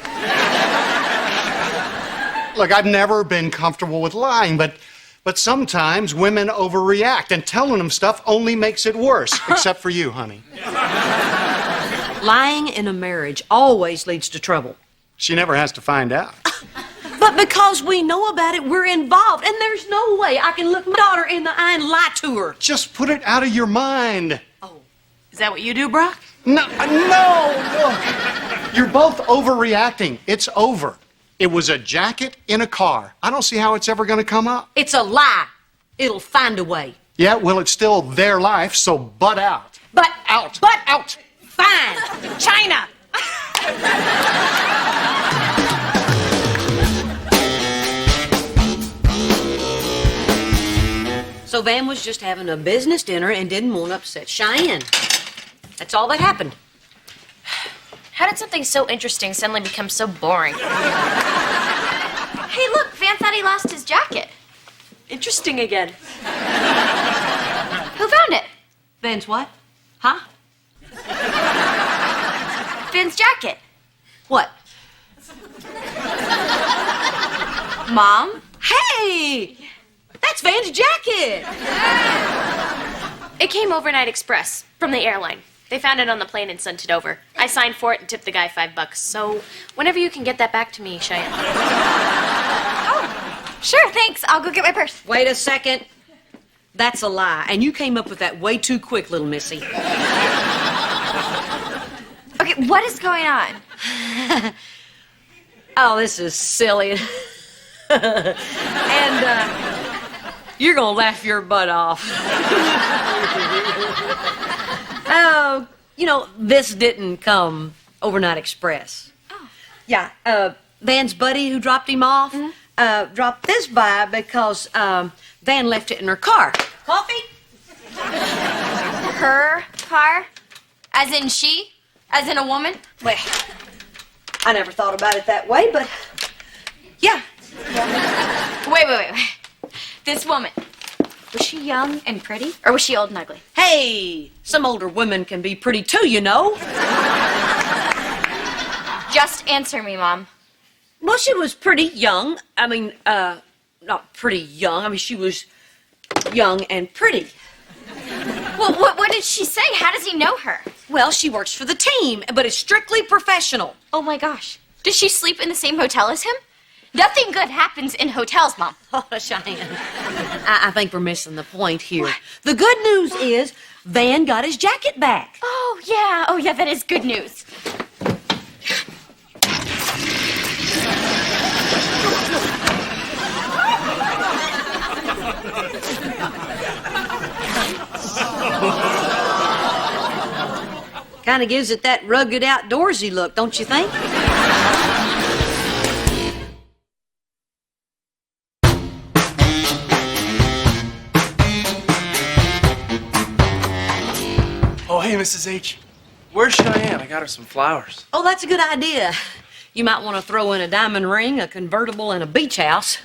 Look, I've never been comfortable with lying, but sometimes women overreact, and telling them stuff only makes it worse. Except for you, honey. Lying in a marriage always leads to trouble. She never has to find out. But because we know about it, we're involved, and there's no way I can look my daughter in the eye and lie to her. Just put it out of your mind. Oh. Is that what you do, Brock? No, look. You're both overreacting. It's over. It was a jacket in a car. I don't see how it's ever going to come up. It's a lie. It'll find a way. Yeah, well, it's still their life, so butt out. But Out. But Out. Fine. China. So Van was just having a business dinner and didn't want to upset Cheyenne. That's all that happened. How did something so interesting suddenly become so boring? Hey, look, Van thought he lost his jacket. Interesting again. Who found it? Van's what? Huh? Van's jacket. What? Mom? Hey! That's Van's jacket! It came overnight express from the airline. They found it on the plane and sent it over. I signed for it and tipped the guy $5. So whenever you can get that back to me, Cheyenne. Oh, sure, thanks. I'll go get my purse. Wait a second. That's a lie. And you came up with that way too quick, little missy. Okay, what is going on? Oh, this is silly. And, you're gonna laugh your butt off. Oh, this didn't come overnight express. Oh. Yeah, Van's buddy who dropped him off, dropped this by because, Van left it in her car. Coffee? Her car? As in she? As in a woman? Well, I never thought about it that way, but, yeah. Wait. This woman, was she young and pretty, or was she old and ugly? Hey, some older women can be pretty too, you know. Just answer me, Mom. Well, she was pretty young. I mean, not pretty young. I mean, she was young and pretty. Well, what did she say? How does he know her? Well, she works for the team, but it's strictly professional. Oh, my gosh. Does she sleep in the same hotel as him? Nothing good happens in hotels, Mom. Oh, Cheyenne, I think we're missing the point here. What? The good news is Van got his jacket back. Oh, yeah, that is good news. Kind of gives it that rugged outdoorsy look, don't you think? Oh, hey, Mrs. H. Where's Cheyenne? I got her some flowers. Oh, that's a good idea. You might want to throw in a diamond ring, a convertible, and a beach house.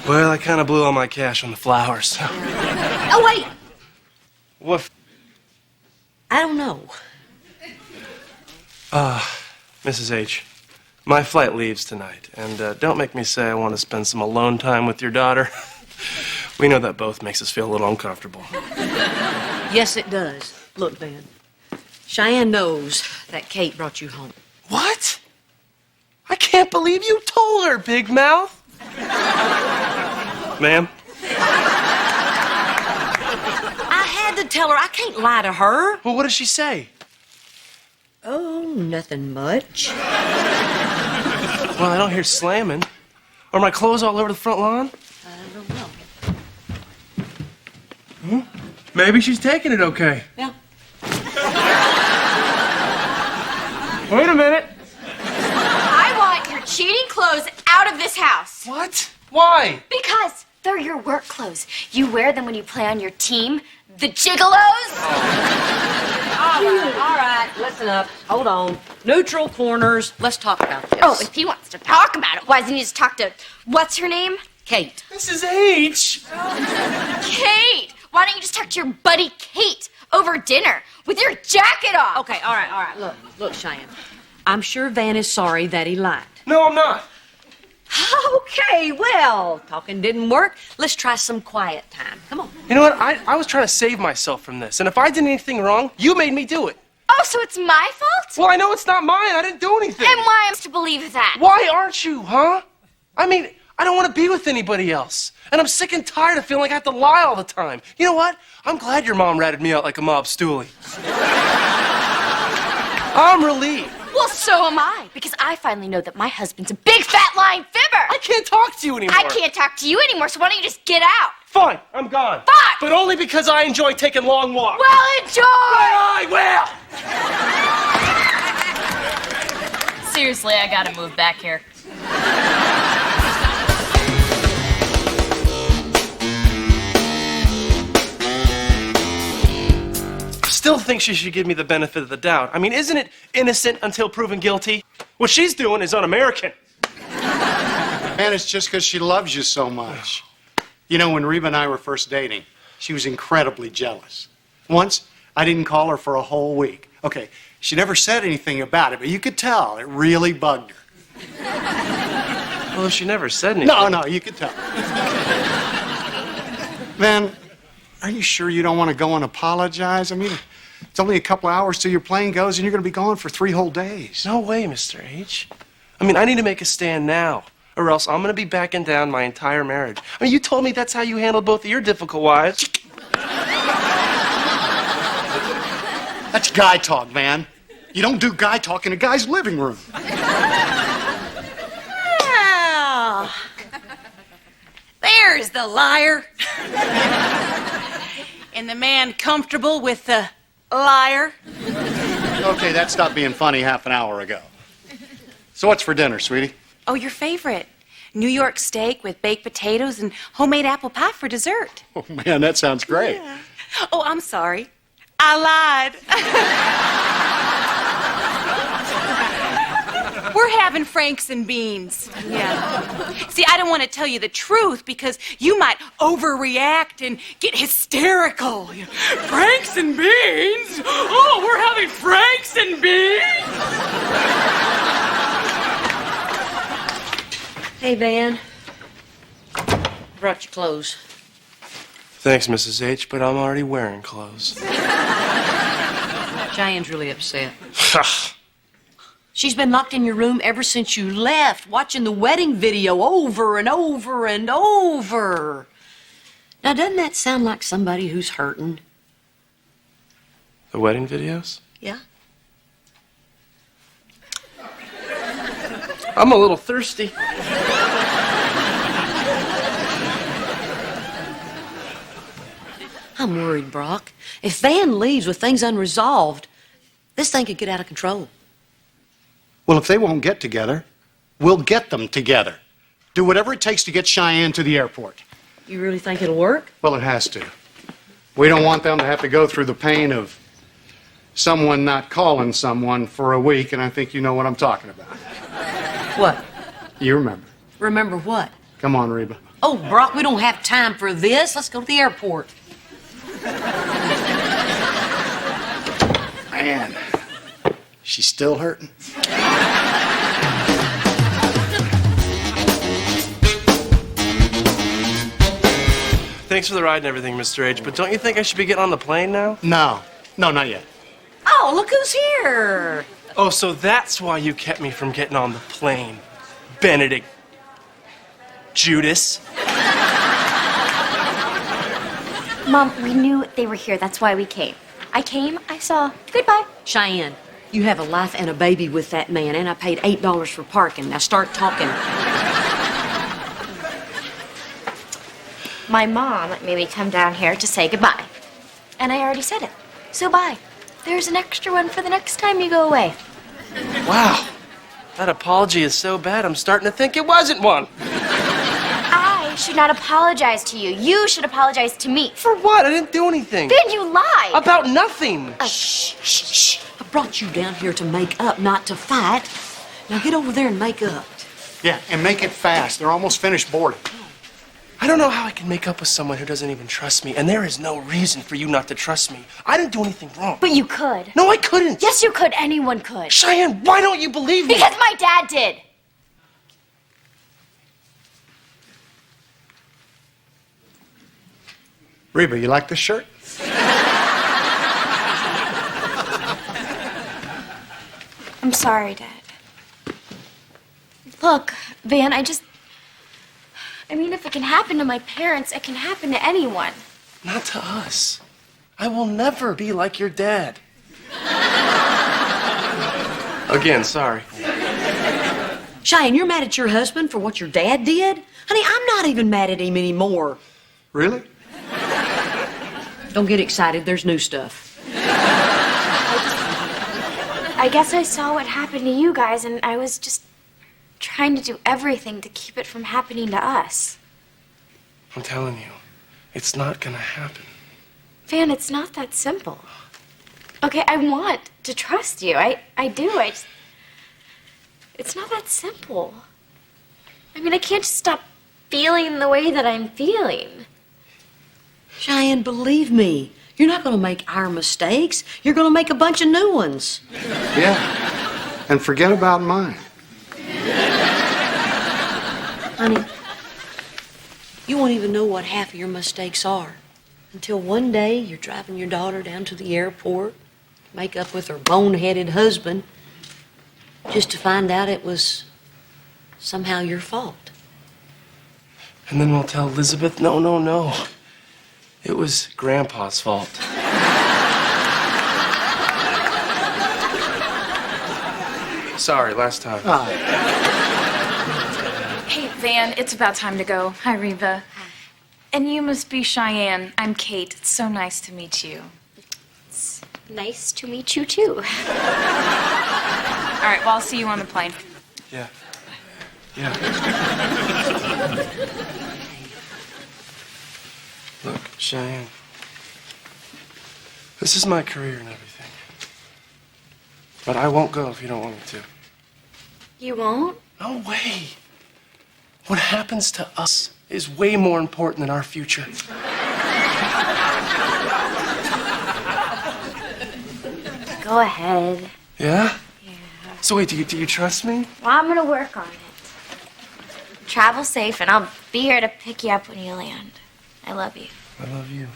Well, I kind of blew all my cash on the flowers. So. Oh, wait. What? I don't know. Mrs. H, my flight leaves tonight, and don't make me say I want to spend some alone time with your daughter. We know that both makes us feel a little uncomfortable. Yes, it does. Look, Van, Cheyenne knows that Kate brought you home. What? I can't believe you told her, big mouth. Ma'am? I had to tell her. I can't lie to her. Well, what does she say? Oh, nothing much. Well, I don't hear slamming. Are my clothes all over the front lawn? I don't know. Maybe she's taking it okay. Yeah. Wait a minute. I want your cheating clothes out of this house. What? Why? Because they're your work clothes. You wear them when you play on your team, the Giggolos. All right, listen up. Hold on. Neutral corners. Let's talk about this. Oh, if he wants to talk about it, why doesn't he just talk to, what's her name? Kate. Mrs. H. Kate. Why don't you just talk to your buddy Kate over dinner with your jacket off? Okay, all right. Look, Cheyenne. I'm sure Van is sorry that he lied. No, I'm not. Okay, well, talking didn't work. Let's try some quiet time. Come on. You know what? I was trying to save myself from this, and if I did anything wrong, you made me do it. Oh, so it's my fault? Well, I know it's not mine. I didn't do anything. And why am I to believe that? Why aren't you, huh? I mean, I don't want to be with anybody else. And I'm sick and tired of feeling like I have to lie all the time. You know what? I'm glad your mom ratted me out like a mob stoolie. I'm relieved. Well, so am I, because I finally know that my husband's a big fat lying fibber. I can't talk to you anymore. I can't talk to you anymore, so why don't you just get out? Fine, I'm gone. Fine. But only because I enjoy taking long walks. Well, enjoy! I will! Seriously, I gotta move back here. still think she should give me the benefit of the doubt. I mean, isn't it innocent until proven guilty? What she's doing is un-American. And it's just because she loves you so much. You know, when Reba and I were first dating, she was incredibly jealous. Once, I didn't call her for a whole week. Okay, she never said anything about it, but you could tell it really bugged her. Well, she never said anything. No, you could tell. Then, are you sure you don't want to go and apologize? I mean, it's only a couple of hours till your plane goes, and you're going to be gone for 3 whole days. No way, Mr. H. I mean, I need to make a stand now, or else I'm going to be backing down my entire marriage. I mean, you told me that's how you handled both of your difficult wives. That's guy talk, man. You don't do guy talk in a guy's living room. Well, there's the liar. And the man comfortable with the liar. Okay, that stopped being funny half an hour ago. So what's for dinner, sweetie? Oh, your favorite. New York steak with baked potatoes and homemade apple pie for dessert. Oh, man, that sounds great. Yeah. Oh, I'm sorry. I lied. We're having Franks and beans. Yeah. See, I don't want to tell you the truth because you might overreact and get hysterical. Franks and beans? Oh, we're having Franks and beans? Hey, Van. Brought your clothes. Thanks, Mrs. H., but I'm already wearing clothes. Cheyenne's really upset. She's been locked in your room ever since you left, watching the wedding video over and over and over. Now, doesn't that sound like somebody who's hurting? The wedding videos? Yeah. I'm a little thirsty. I'm worried, Brock. If Van leaves with things unresolved, this thing could get out of control. Well, if they won't get together, we'll get them together. Do whatever it takes to get Cheyenne to the airport. You really think it'll work? Well, it has to. We don't want them to have to go through the pain of someone not calling someone for a week, and I think you know what I'm talking about. What? You remember. Remember what? Come on, Reba. Oh, Brock, we don't have time for this. Let's go to the airport. Man, she's still hurting. Thanks for the ride and everything, Mr. H., but don't you think I should be getting on the plane now? No, not yet. Oh, look who's here. Oh, so that's why you kept me from getting on the plane, Benedict Judas. Mom, we knew they were here. That's why we came. I came, I saw. Goodbye. Cheyenne, you have a life and a baby with that man, and I paid $8 for parking. Now start talking. My mom made me come down here to say goodbye. And I already said it. So bye. There's an extra one for the next time you go away. Wow, that apology is so bad, I'm starting to think it wasn't one. I should not apologize to you. You should apologize to me. For what? I didn't do anything. Then you lied. About nothing. Shh. I brought you down here to make up, not to fight. Now get over there and make up. Yeah, and make it fast. They're almost finished boarding. I don't know how I can make up with someone who doesn't even trust me, and there is no reason for you not to trust me. I didn't do anything wrong. But you could. No, I couldn't. Yes, you could. Anyone could. Cheyenne, why don't you believe me? Because my dad did. Reba, you like this shirt? I'm sorry, Dad. Look, Van, I mean, if it can happen to my parents, it can happen to anyone. Not to us. I will never be like your dad. Again, sorry. Cheyenne, you're mad at your husband for what your dad did? Honey, I'm not even mad at him anymore. Really? Don't get excited. There's new stuff. I guess I saw what happened to you guys, and I was just trying to do everything to keep it from happening to us. I'm telling you, it's not gonna happen. Van, it's not that simple. Okay, I want to trust you. I do. It's not that simple. I mean, I can't just stop feeling the way that I'm feeling. Cheyenne, believe me, you're not going to make our mistakes. You're going to make a bunch of new ones. Yeah. And forget about mine. Honey, you won't even know what half of your mistakes are until one day you're driving your daughter down to the airport, make up with her boneheaded husband, just to find out it was somehow your fault. And then we'll tell Elizabeth, no. It was Grandpa's fault. Sorry, last time. Hey, Van, it's about time to go. Hi, Reba. And you must be Cheyenne. I'm Kate. It's so nice to meet you. It's nice to meet you, too. All right, well, I'll see you on the plane. Yeah. Look, Cheyenne. This is my career and everything. But I won't go if you don't want me to. You won't? No way. What happens to us is way more important than our future. Go ahead. Yeah? Yeah. So wait, do you trust me? Well, I'm gonna work on it. Travel safe, and I'll be here to pick you up when you land. I love you. I love you.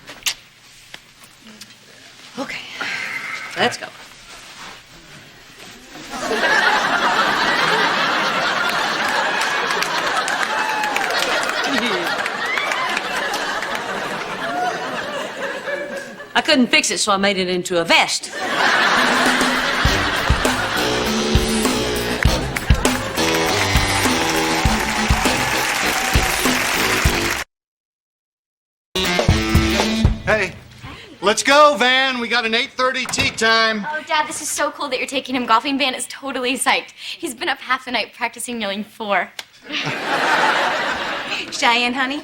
Okay, let's go. I couldn't fix it, so I made it into a vest. Hey, let's go, Van. We got an 8:30 tea time. Oh, Dad, this is so cool that you're taking him golfing. Van is totally psyched. He's been up half the night practicing yelling 4. Cheyenne, honey,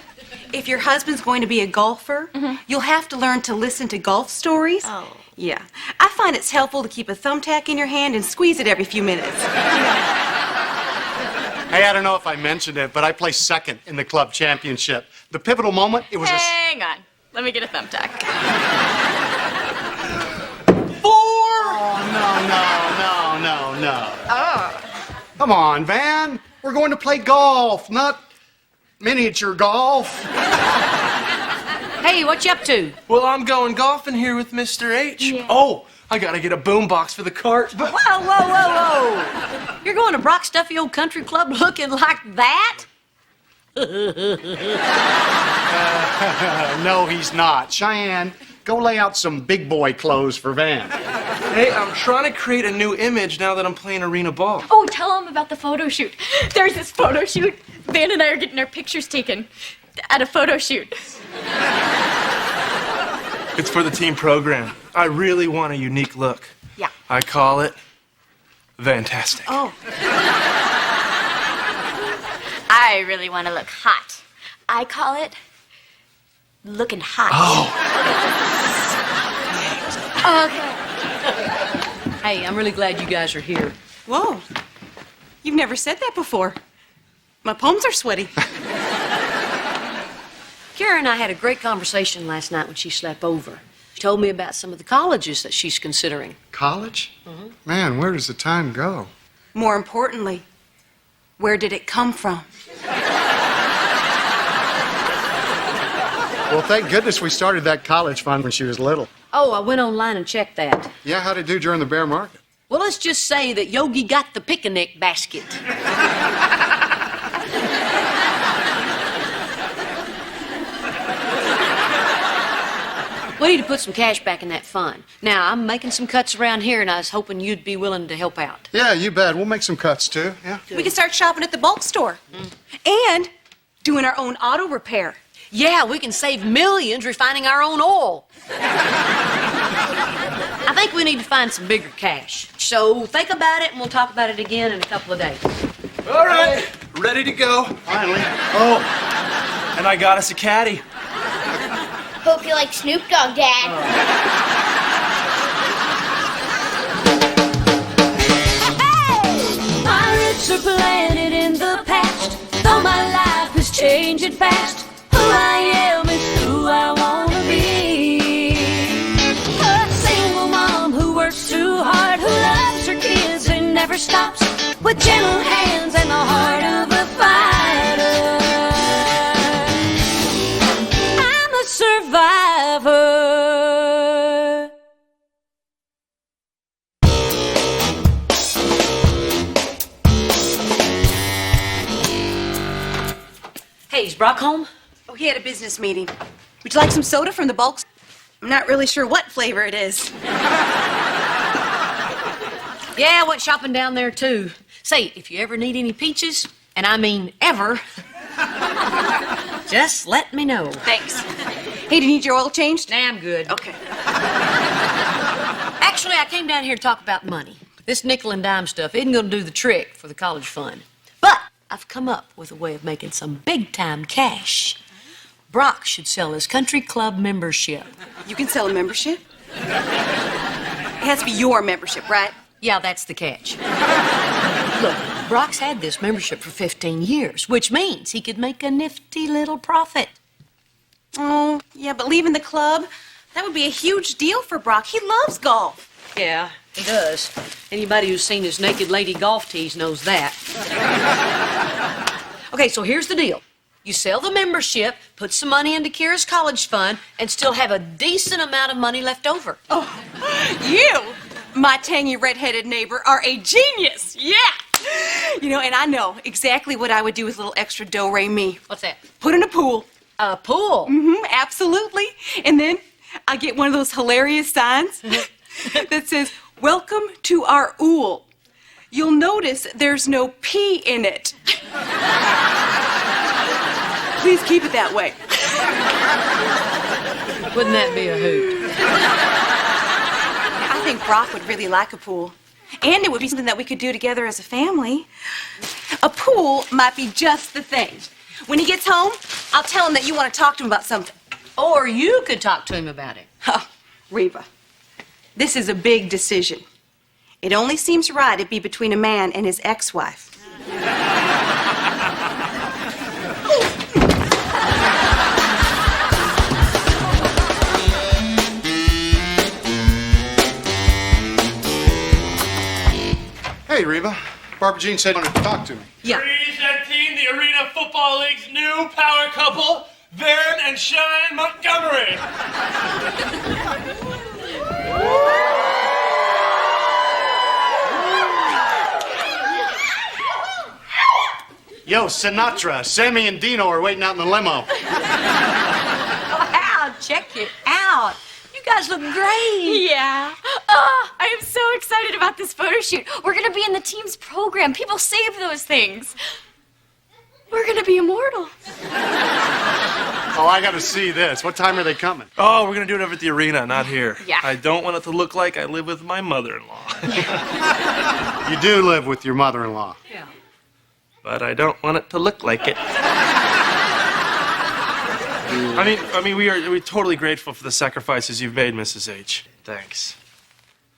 if your husband's going to be a golfer, you'll have to learn to listen to golf stories. Oh. Yeah. I find it's helpful to keep a thumbtack in your hand and squeeze it every few minutes. Hey, I don't know if I mentioned it, but I placed second in the club championship. The pivotal moment, it was Hang on. Let me get a thumbtack. 4! Oh, no. Oh. Come on, Van. We're going to play golf, not miniature golf. Hey, what you up to? Well, I'm going golfing here with Mr. H. Yeah. Oh, I gotta get a boombox for the cart. But Whoa. You're going to Brock Stuffy Old Country Club looking like that? No, he's not. Cheyenne, go lay out some big boy clothes for Van. hey, I'm trying to create a new image now that I'm playing arena ball. Oh, tell him about the photo shoot. There's this photo shoot. Van and I are getting our pictures taken at a photo shoot. It's for the team program. I really want a unique look. Yeah. I call it Fantastic. Oh. I really want to look hot. I call it looking hot. Okay. Hey, I'm really glad you guys are here. Whoa. You've never said that before. My palms are sweaty. Kara and I had a great conversation last night when she slept over. She told me about some of the colleges that she's considering. College? Man, where does the time go? More importantly, where did it come from? Well, thank goodness we started that college fund when she was little. Oh, I went online and checked that. Yeah, how'd it do during the bear market? Well, let's just say that Yogi got the picnic basket. We need to put some cash back in that fund. Now, I'm making some cuts around here, and I was hoping you'd be willing to help out. Yeah, you bet. We'll make some cuts, too. Yeah. We can start shopping at the bulk store. And doing our own auto repair. Yeah, we can save millions refining our own oil. I think we need to find some bigger cash. So think about it, and we'll talk about it again in a couple of days. All right, ready to go. Finally. Oh, and I got us a caddy. Hope you like Snoop Dogg, Dad. changing fast. Who I am is who I wanna be. A single mom who works too hard, who loves her kids and never stops, with gentle hands and the heart of a fighter. I'm a survivor. Hey, is Brock home? Oh, he had a business meeting. Would you like some soda from the bulk? I'm not really sure what flavor it is. Yeah, I went shopping down there too. Say, if you ever need any peaches, and I mean ever, just let me know. Thanks. Hey, do you need your oil changed? Nah, I'm good. Okay. Actually, I came down here to talk about money. This nickel and dime stuff isn't gonna do the trick for the college fund. But I've come up with a way of making some big-time cash. Brock should sell his country club membership. You can sell a membership? It has to be your membership, right? Yeah, that's the catch. Look, Brock's had this membership for 15 years, which means he could make a nifty little profit. Oh, yeah, but leaving the club, that would be a huge deal for Brock. He loves golf. Yeah, he does. Anybody who's seen his naked lady golf tees knows that. Okay, so here's the deal. You sell the membership, put some money into Kira's college fund, and still have a decent amount of money left over. Oh, you, my tangy redheaded neighbor, are a genius. Yeah. You know, and I know exactly what I would do with a little extra do-re-mi. What's that? Put in a pool. A pool? Mm-hmm, absolutely. And then I get one of those hilarious signs that says, "Welcome to our ool." You'll notice there's no P in it. Please keep it that way. Wouldn't that be a hoot? I think Brock would really like a pool. And it would be something that we could do together as a family. A pool might be just the thing. When he gets home, I'll tell him that you want to talk to him about something. Or you could talk to him about it. Oh, Reba, this is a big decision. It only seems right it'd be between a man and his ex-wife. Hey, Reba. Barbara Jean said you wanted to talk to me. Yeah. Presenting the Arena Football League's new power couple, Vern and Shine Montgomery. Yo, Sinatra, Sammy and Dino are waiting out in the limo. Wow, check it out. You guys look great. Yeah. Oh, I am so excited about this photo shoot. We're going to be in the team's program. People save those things. We're going to be immortal. Oh, I gotta see this. What time are they coming? Oh, we're gonna do it over at the arena, not here. Yeah. I don't want it to look like I live with my mother-in-law. You do live with your mother-in-law. Yeah. But I don't want it to look like it. I mean, we're totally grateful for the sacrifices you've made, Mrs. H. Thanks.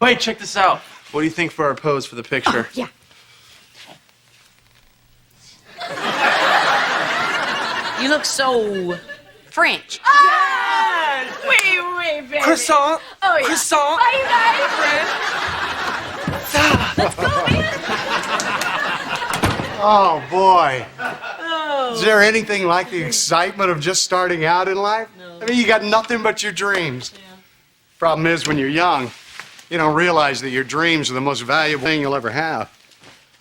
Wait, check this out. What do you think for our pose for the picture? Oh, yeah. You look so French. Yes! Wait, baby. Croissant. Oh, yeah. Croissant. Bye, you guys. Let's go, man. Oh, boy. Is there anything like the excitement of just starting out in life? No. I mean, you got nothing but your dreams. Yeah. Problem is, when you're young, you don't realize that your dreams are the most valuable thing you'll ever have.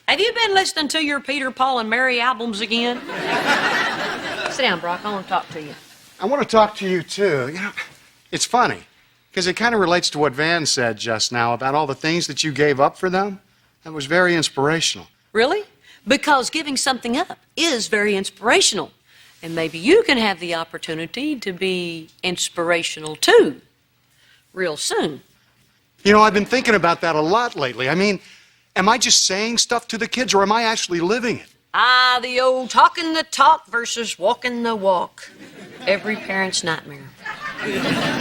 Have you been listening to your Peter, Paul, and Mary albums again? Sit down, Brock. I want to talk to you. I want to talk to you, too. You know, it's funny, because it kind of relates to what Van said just now about all the things that you gave up for them. That was very inspirational. Really? Because giving something up is very inspirational. And maybe you can have the opportunity to be inspirational, too, real soon. You know, I've been thinking about that a lot lately. I mean, am I just saying stuff to the kids, or am I actually living it? Ah, the old talking the talk versus walking the walk. Every parent's nightmare.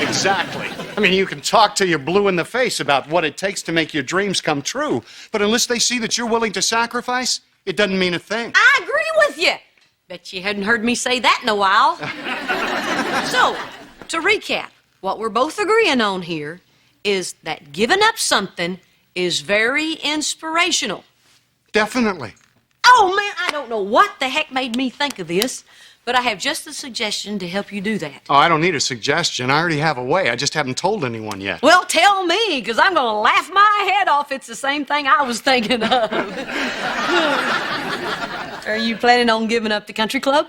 Exactly. I mean, you can talk till you're blue in the face about what it takes to make your dreams come true, but unless they see that you're willing to sacrifice, it doesn't mean a thing. I agree with you. Bet you hadn't heard me say that in a while. So, to recap, what we're both agreeing on here is that giving up something is very inspirational. Definitely. Oh, man, I don't know what the heck made me think of this, but I have just a suggestion to help you do that. Oh, I don't need a suggestion. I already have a way. I just haven't told anyone yet. Well, tell me, because I'm going to laugh my head off. It's the same thing I was thinking of. Are you planning on giving up the country club?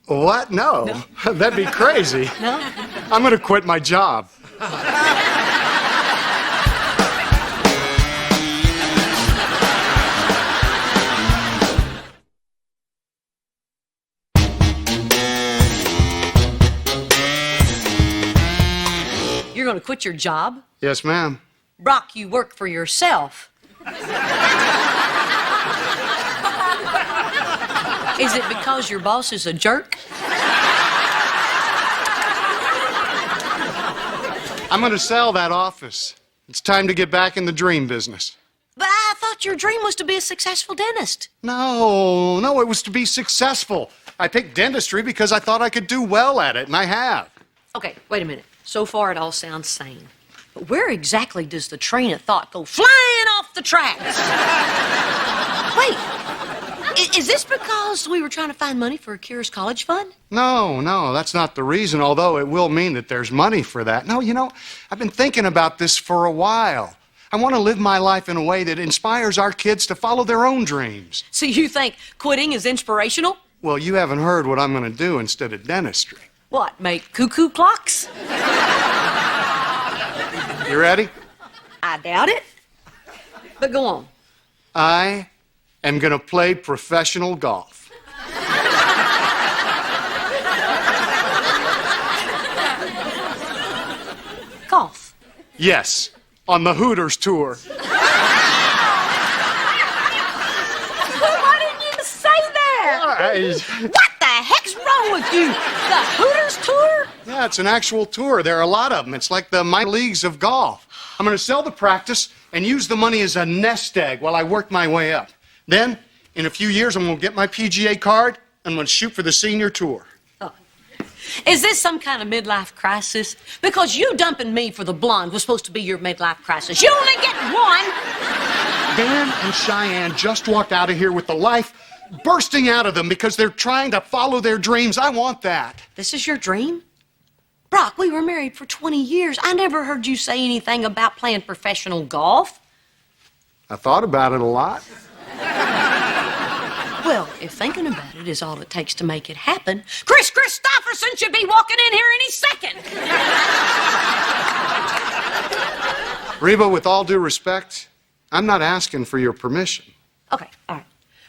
What? No. That'd be crazy. No? I'm going to quit my job. You're going to quit your job? Yes, ma'am. Brock, you work for yourself. Is it because your boss is a jerk? I'm going to sell that office. It's time to get back in the dream business. But I thought your dream was to be a successful dentist. No, it was to be successful. I picked dentistry because I thought I could do well at it, and I have. Okay, wait a minute. So far, it all sounds sane. But where exactly does the train of thought go flying off the tracks? Wait, is this because we were trying to find money for Kira's college fund? No, that's not the reason, although it will mean that there's money for that. No, I've been thinking about this for a while. I want to live my life in a way that inspires our kids to follow their own dreams. So you think quitting is inspirational? Well, you haven't heard what I'm going to do instead of dentistry. What, make cuckoo clocks? You ready? I doubt it. But go on. I am going to play professional golf. Golf? Yes, on the Hooters tour. Why didn't you say that? What the heck's wrong with you? The Hooters tour? Yeah, it's an actual tour. There are a lot of them. It's like the minor leagues of golf. I'm going to sell the practice and use the money as a nest egg while I work my way up. Then, in a few years, I'm going to get my PGA card and I'm going to shoot for the senior tour. Oh. Is this some kind of midlife crisis? Because you dumping me for the blonde was supposed to be your midlife crisis. You only get one. Dan and Cheyenne just walked out of here with the life bursting out of them because they're trying to follow their dreams. I want that. This is your dream? Brock, we were married for 20 years. I never heard you say anything about playing professional golf. I thought about it a lot. Well, if thinking about it is all it takes to make it happen, Chris Christopherson should be walking in here any second. Reba, with all due respect, I'm not asking for your permission. Okay, all right.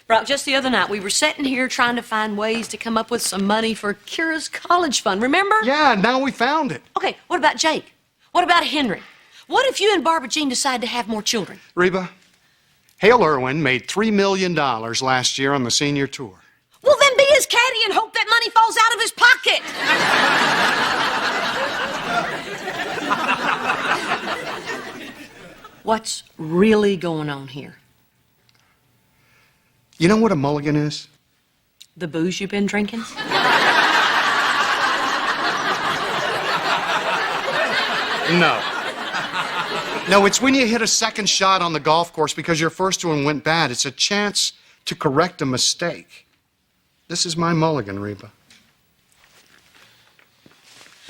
Brock, just the other night, we were sitting here trying to find ways to come up with some money for Kira's college fund, remember? Yeah, now we found it. Okay, what about Jake? What about Henry? What if you and Barbara Jean decide to have more children? Reba, Hale Irwin made $3 million last year on the senior tour. Well, then be his caddy and hope that money falls out of his pocket. What's really going on here? You know what a mulligan is? The booze you've been drinking? No. No, it's when you hit a second shot on the golf course because your first one went bad. It's a chance to correct a mistake. This is my mulligan, Reba.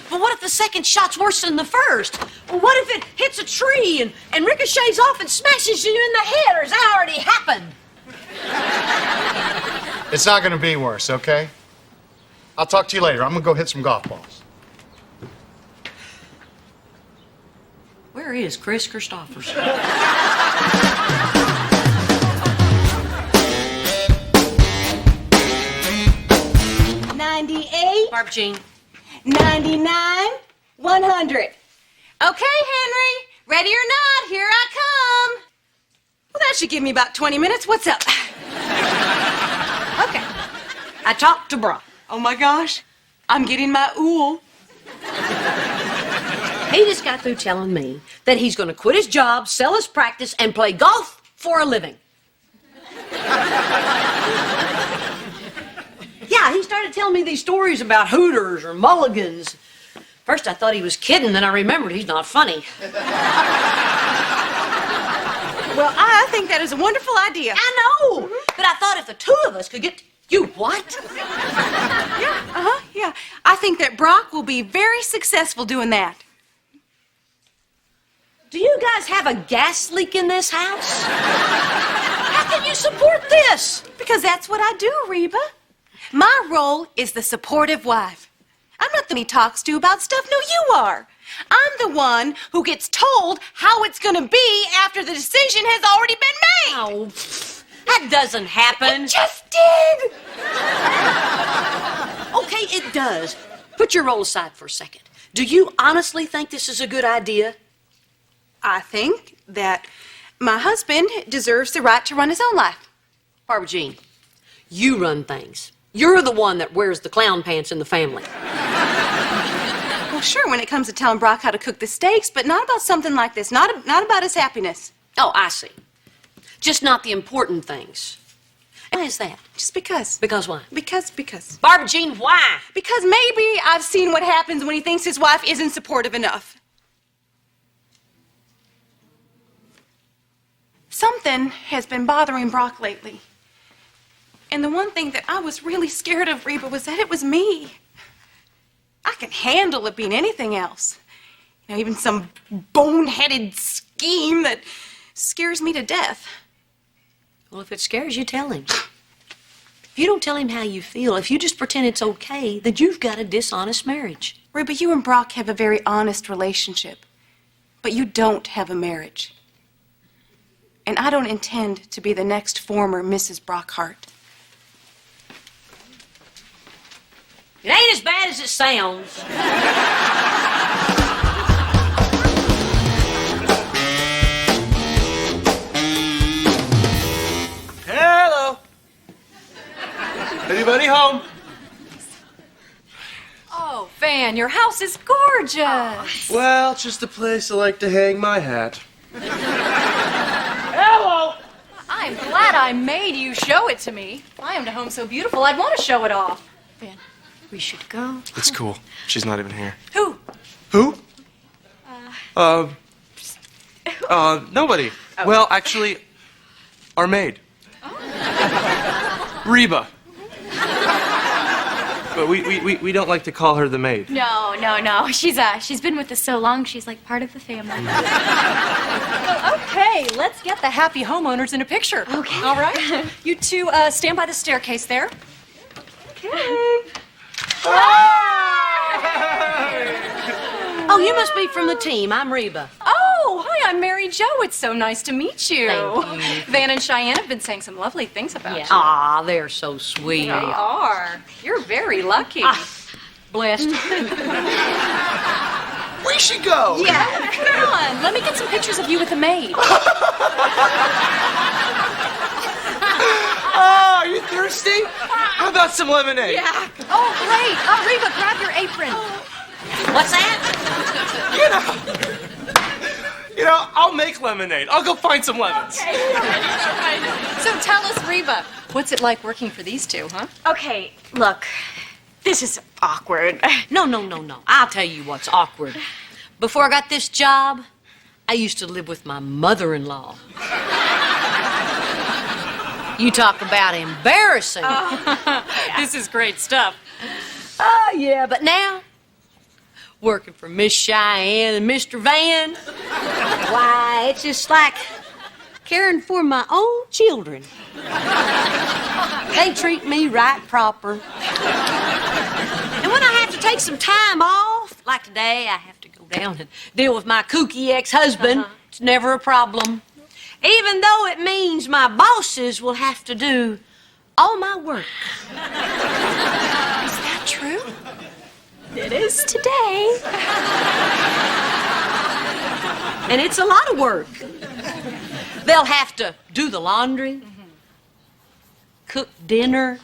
But what if the second shot's worse than the first? Well, what if it hits a tree and ricochets off and smashes you in the head, or has that already happened? It's not going to be worse, okay? I'll talk to you later. I'm going to go hit some golf balls. Where is Chris Christopherson? 98, Barbara Jean. 99, 100. Okay, Henry, ready or not, here I come. Well, that should give me about 20 minutes. What's up? Okay. I talked to Brock. Oh my gosh, I'm getting my ool. He just got through telling me that he's going to quit his job, sell his practice, and play golf for a living. Yeah, he started telling me these stories about Hooters or Mulligans. First I thought he was kidding, then I remembered he's not funny. Well, I think that is a wonderful idea. I know, but I thought if the two of us could get... You what? Yeah. I think that Brock will be very successful doing that. Do you guys have a gas leak in this house? How can you support this? Because that's what I do, Reba. My role is the supportive wife. I'm not the one he talks to about stuff. No, you are. I'm the one who gets told how it's going to be after the decision has already been made. Oh, that doesn't happen. It just did. Okay, it does. Put your role aside for a second. Do you honestly think this is a good idea? I think that my husband deserves the right to run his own life. Barbara Jean, you run things. You're the one that wears the clown pants in the family. Well, sure, when it comes to telling Brock how to cook the steaks, but not about something like this. Not about his happiness. Oh, I see. Just not the important things. Why is that? Just because. Because why? Because. Barbara Jean, why? Because maybe I've seen what happens when he thinks his wife isn't supportive enough. Something has been bothering Brock lately. And the one thing that I was really scared of, Reba, was that it was me. I can handle it being anything else. You know, even some boneheaded scheme that scares me to death. Well, if it scares you, tell him. If you don't tell him how you feel, if you just pretend it's okay, then you've got a dishonest marriage. Reba, you and Brock have a very honest relationship. But you don't have a marriage. And I don't intend to be the next former Mrs. Brockhart. It ain't as bad as it sounds. Hello. Anybody home? Oh, Van, your house is gorgeous. Well, just a place I like to hang my hat. Hello. I'm glad I made you show it to me. If I owned a home so beautiful, I'd want to show it off. Van, we should go. It's cool. She's not even here. Who? Who? Nobody. Oh. Well, actually, our maid. Reba. But we don't like to call her the maid. No. She's been with us so long, she's like part of the family. Well, okay, let's get the happy homeowners in a picture. Okay. All right? You two stand by the staircase there. Okay. Oh, you must be from the team. I'm Reba. Oh, hi, I'm Mary Jo. It's so nice to meet you. Thank you. Van and Cheyenne have been saying some lovely things about you. Aw, they're so sweet. They are. You're very lucky. Blessed. We should go. Yeah, come on. Let me get some pictures of you with the maid. Oh, are you thirsty? How about some lemonade? Yeah. Oh, great. Reba, grab your apron. What's that? You know, I'll make lemonade. I'll go find some lemons. Okay. So tell us, Reba, what's it like working for these two, huh? Okay, look, this is awkward. No. I'll tell you what's awkward. Before I got this job, I used to live with my mother-in-law. You talk about embarrassing. This is great stuff. Oh, yeah, but now, working for Miss Cheyenne and Mr. Van, why, it's just like caring for my own children. They treat me right proper. And when I have to take some time off, like today, I have to go down and deal with my kooky ex-husband. It's never a problem. Even though it means my bosses will have to do all my work. Is that true? It is today. And it's a lot of work. They'll have to do the laundry, cook dinner,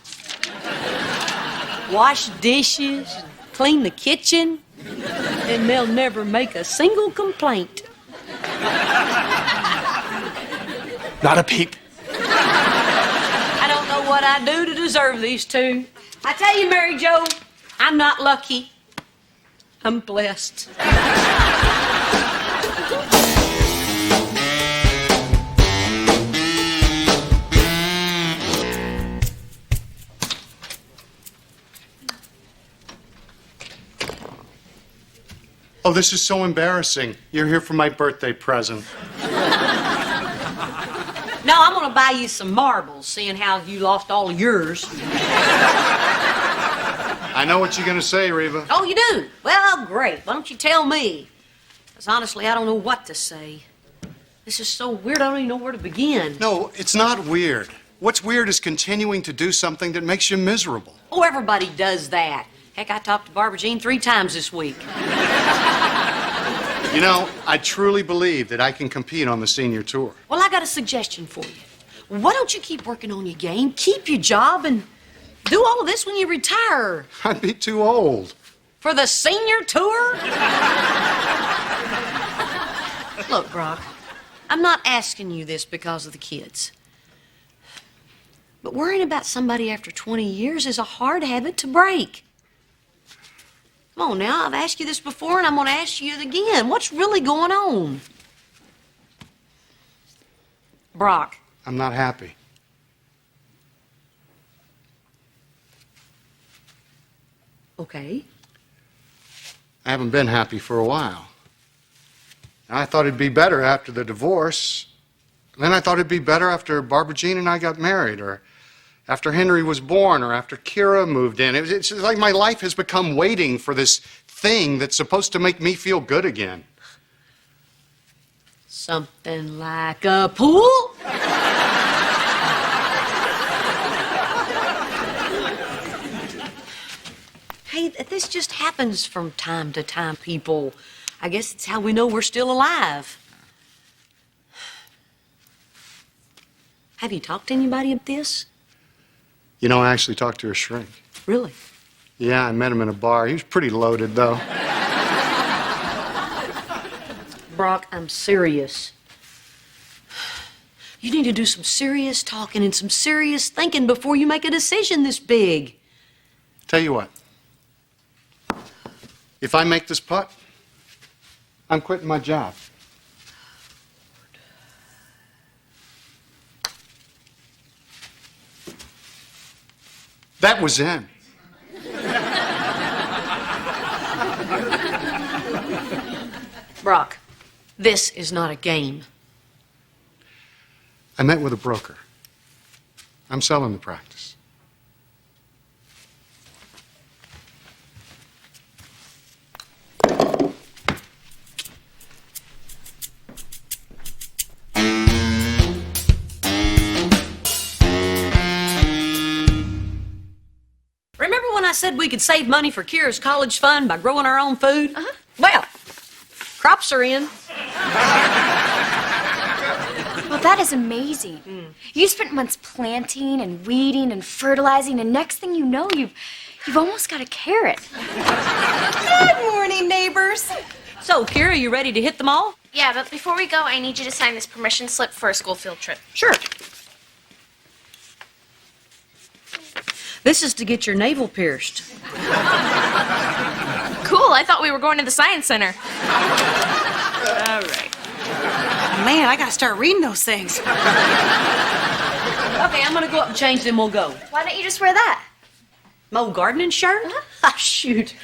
wash dishes, clean the kitchen, and they'll never make a single complaint. Not a peep. I don't know what I do to deserve these two. I tell you, Mary Jo, I'm not lucky. I'm blessed. Oh, this is so embarrassing. You're here for my birthday present. No, I'm gonna buy you some marbles, seeing how you lost all of yours. I know what you're gonna say, Reba. Oh, you do? Well, great. Why don't you tell me? Because honestly, I don't know what to say. This is so weird, I don't even know where to begin. No, it's not weird. What's weird is continuing to do something that makes you miserable. Oh, everybody does that. Heck, I talked to Barbara Jean 3 times this week. You know, I truly believe that I can compete on the senior tour. Well, I got a suggestion for you. Why don't you keep working on your game, keep your job, and do all of this when you retire? I'd be too old. For the senior tour? Look, Brock, I'm not asking you this because of the kids. But worrying about somebody after 20 years is a hard habit to break. Come on now, I've asked you this before and I'm going to ask you it again. What's really going on? Brock. I'm not happy. Okay. I haven't been happy for a while. I thought it'd be better after the divorce. Then I thought it'd be better after Barbara Jean and I got married, or after Henry was born, or after Kira moved in. It's like my life has become waiting for this thing that's supposed to make me feel good again. Something like a pool? Hey, this just happens from time to time, people. I guess it's how we know we're still alive. Have you talked to anybody about this? You know, I actually talked to a shrink. Really? Yeah, I met him in a bar. He was pretty loaded, though. Brock, I'm serious. You need to do some serious talking and some serious thinking before you make a decision this big. Tell you what. If I make this putt, I'm quitting my job. That was in. Brock, this is not a game. I met with a broker. I'm selling the practice. Remember when I said we could save money for Kira's college fund by growing our own food? Uh-huh. Well, crops are in. Well, that is amazing. You spent months planting and weeding and fertilizing, and next thing you know, you've almost got a carrot. Good morning, neighbors. So, Kira, you ready to hit them all? Yeah, but before we go, I need you to sign this permission slip for a school field trip. Sure. This is to get your navel pierced. Cool, I thought we were going to the science center. All right. Man, I gotta start reading those things. Okay, I'm gonna go up and change, then we'll go. Why don't you just wear that? Mo gardening shirt? Ah, shoot.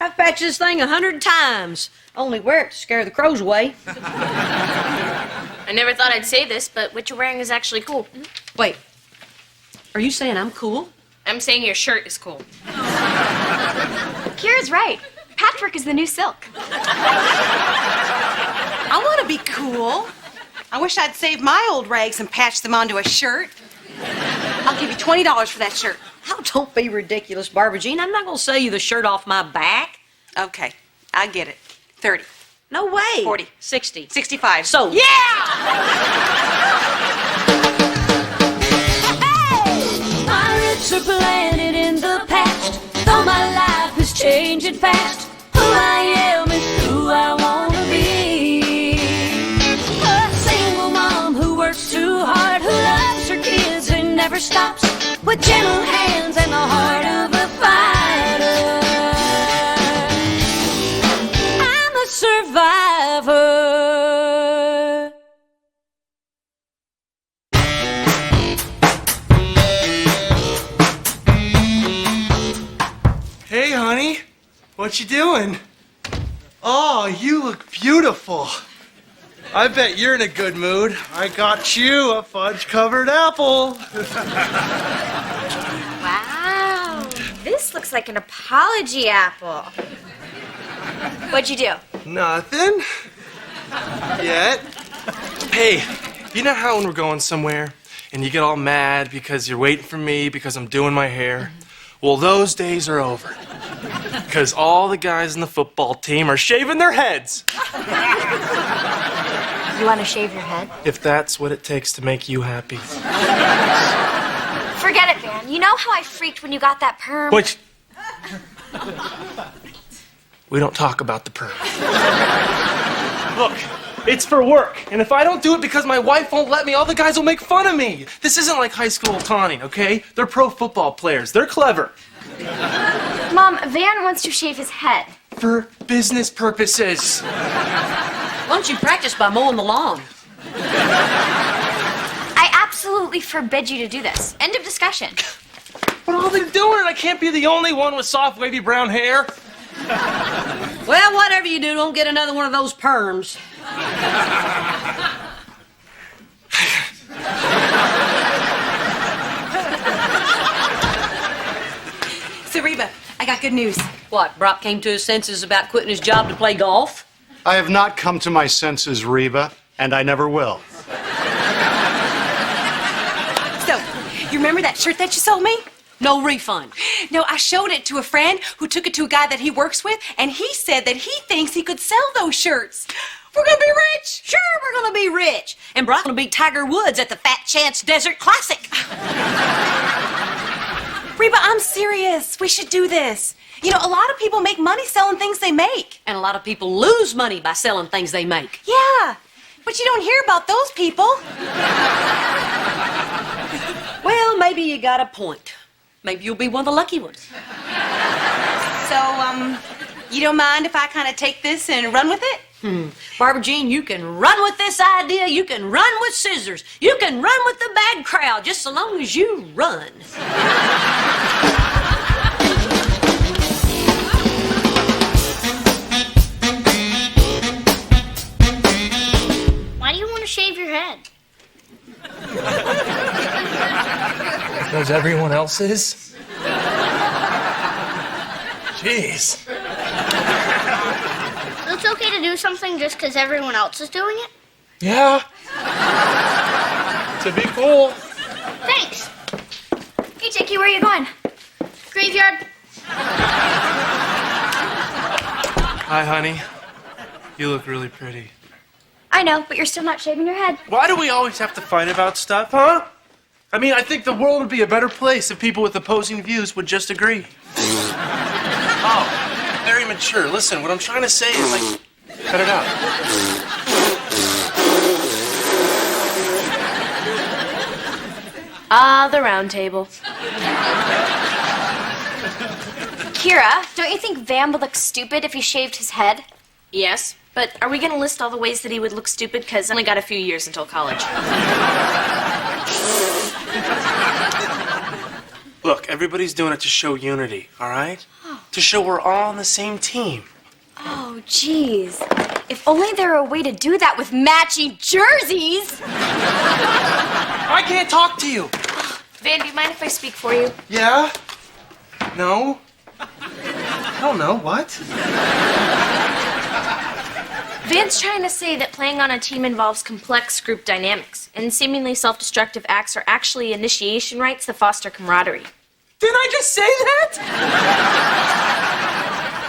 I've patched this thing 100 times. Only wear it to scare the crows away. I never thought I'd say this, but what you're wearing is actually cool. Wait, are you saying I'm cool? I'm saying your shirt is cool. Kira's right. Patchwork is the new silk. I want to be cool. I wish I'd saved my old rags and patched them onto a shirt. I'll give you $20 for that shirt. Oh, don't be ridiculous, Barbara Jean. I'm not gonna sell you the shirt off my back. Okay, I get it. 30. No way. 40. 60. 65. So. Yeah! Pirates are planted in the past, though my life is changing fast. Who I am is who I wanna be. A single mom who works too hard, who loves her kids and never stops. with gentle hands and the heart of a fighter. I'm a survivor. Hey, honey. What you doing? Oh, you look beautiful. I bet you're in a good mood. I got you a fudge-covered apple. Wow, this looks like an apology apple. What'd you do? Nothing. Yet. Hey, you know how when we're going somewhere and you get all mad because you're waiting for me because I'm doing my hair? Well, those days are over. Because all the guys in the football team are shaving their heads. You want to shave your head? If that's what it takes to make you happy. Forget it, Van. You know how I freaked when you got that perm? Which... We don't talk about the perm. Look, it's for work. And if I don't do it because my wife won't let me, all the guys will make fun of me. This isn't like high school taunting, okay? They're pro football players. They're clever. Mom, Van wants to shave his head. For business purposes. Why don't you practice by mowing the lawn? I absolutely forbid you to do this. End of discussion. But all they're doing, I can't be the only one with soft, wavy brown hair. Well, whatever you do, don't get another one of those perms. So, Reba, I got good news. What, Brock came to his senses about quitting his job to play golf? I have not come to my senses, Reba, and I never will. So, you remember that shirt that you sold me? No refund. No, I showed it to a friend who took it to a guy that he works with, and he said that he thinks he could sell those shirts. We're gonna be rich. Sure, we're gonna be rich. And Brock's gonna beat Tiger Woods at the Fat Chance Desert Classic. Reba, I'm serious. We should do this. You know, a lot of people make money selling things they make. And a lot of people lose money by selling things they make. Yeah, but you don't hear about those people. Well, maybe you got a point. Maybe you'll be one of the lucky ones. So, you don't mind if I kind of take this and run with it? Barbara Jean, you can run with this idea. You can run with scissors. You can run with the bad crowd, just so long as you run. Why do you want to shave your head? Because everyone else is? Jeez. It's okay to do something just because everyone else is doing it? Yeah. To be cool. Thanks. Hey, Jakey, where are you going? Graveyard. Hi, honey. You look really pretty. I know, but you're still not shaving your head. Why do we always have to fight about stuff, huh? I mean, I think the world would be a better place if people with opposing views would just agree. Oh, very mature. Listen, what I'm trying to say is, like, cut it out. Ah, the round table. Kira, don't you think Van would look stupid if he shaved his head? Yes, but are we going to list all the ways that he would look stupid? Because I only got a few years until college. Look, everybody's doing it to show unity, all right? To show we're all on the same team. Oh, jeez. If only there were a way to do that with matching jerseys. I can't talk to you. Van, do you mind if I speak for you? Yeah? No? I don't know. What? Van's trying to say that playing on a team involves complex group dynamics, and seemingly self-destructive acts are actually initiation rites that foster camaraderie. Didn't I just say that?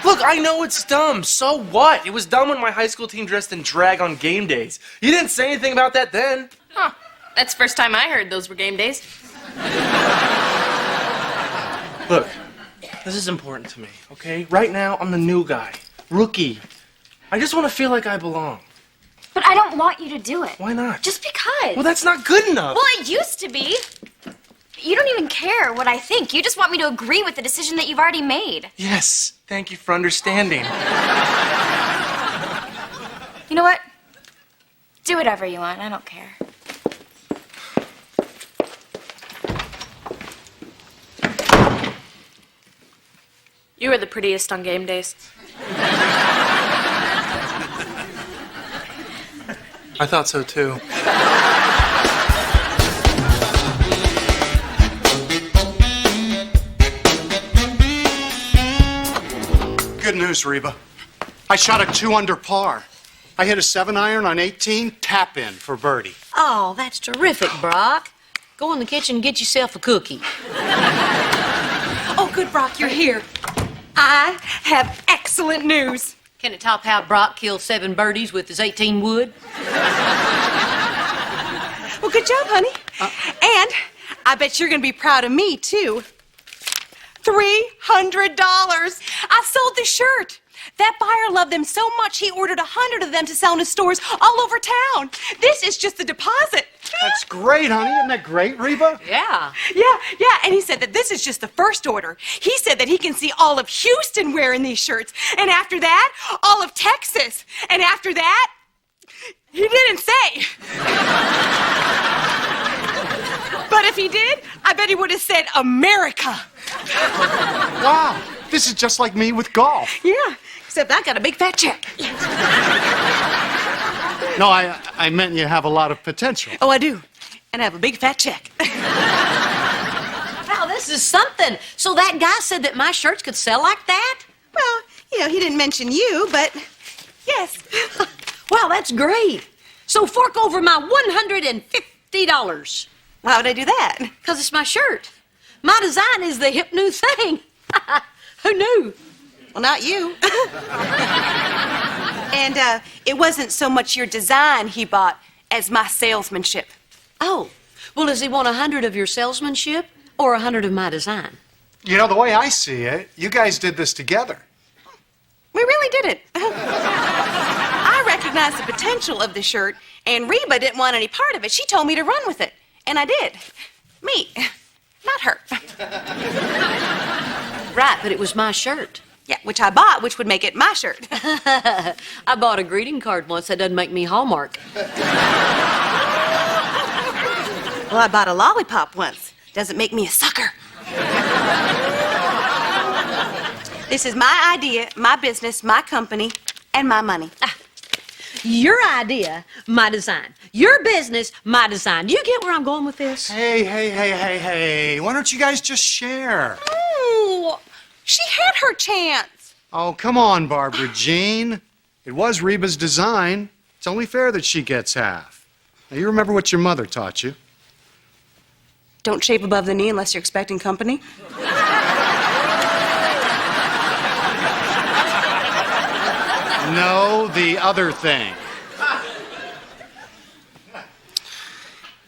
Look, I know it's dumb. So what? It was dumb when my high school team dressed in drag on game days. You didn't say anything about that then. Huh. That's the first time I heard those were game days. Look, this is important to me, okay? Right now, I'm the new guy. Rookie. I just want to feel like I belong. But I don't want you to do it. Why not? Just because. Well, that's not good enough. Well, it used to be. You don't even care what I think. You just want me to agree with the decision that you've already made. Yes, thank you for understanding. You know what? Do whatever you want. I don't care. You were the prettiest on game days. I thought so too. Good news, Reba. I shot a 2 under par. I hit a 7-iron on 18, tap in for birdie. Oh, that's terrific, Brock. Go in the kitchen and get yourself a cookie. Oh, good, Brock, you're here. I have excellent news. Can it top how Brock killed 7 birdies with his 18 wood? Well, good job, honey. And I bet you're going to be proud of me, too. $300. I sold the shirt. That buyer loved them so much he ordered 100 of them to sell in his stores all over town. This is just the deposit. That's great, honey. Isn't that great, Reba? Yeah. Yeah, and he said that this is just the first order. He said that he can see all of Houston wearing these shirts, and after that, all of Texas, and after that, he didn't say. But if he did, I bet he would have said America. Wow, this is just like me with golf. Yeah, except I got a big fat check. No, I meant you have a lot of potential. Oh, I do. And I have a big fat check. Wow, this is something. So that guy said that my shirts could sell like that? Well, he didn't mention you, but yes. Wow, that's great. So fork over my $150. Why would I do that? Because it's my shirt. My design is the hip new thing. Who knew? Well, not you. And it wasn't so much your design he bought as my salesmanship. Oh, well, does he want 100 of your salesmanship or 100 of my design? You know, the way I see it, you guys did this together. We really did it. I recognized the potential of the shirt, and Reba didn't want any part of it. She told me to run with it, and I did. Me, not her. Right, but it was my shirt. Yeah, which I bought, which would make it my shirt. I bought a greeting card once. That doesn't make me Hallmark. Well, I bought a lollipop once. Doesn't make me a sucker. This is my idea, my business, my company, and my money. Your idea, my design. Your business, my design. Do you get where I'm going with this? Hey. Why don't you guys just share? Oh, she had her chance. Oh, come on, Barbara Jean. It was Reba's design. It's only fair that she gets half. Now, you remember what your mother taught you. Don't shave above the knee unless you're expecting company. No, the other thing.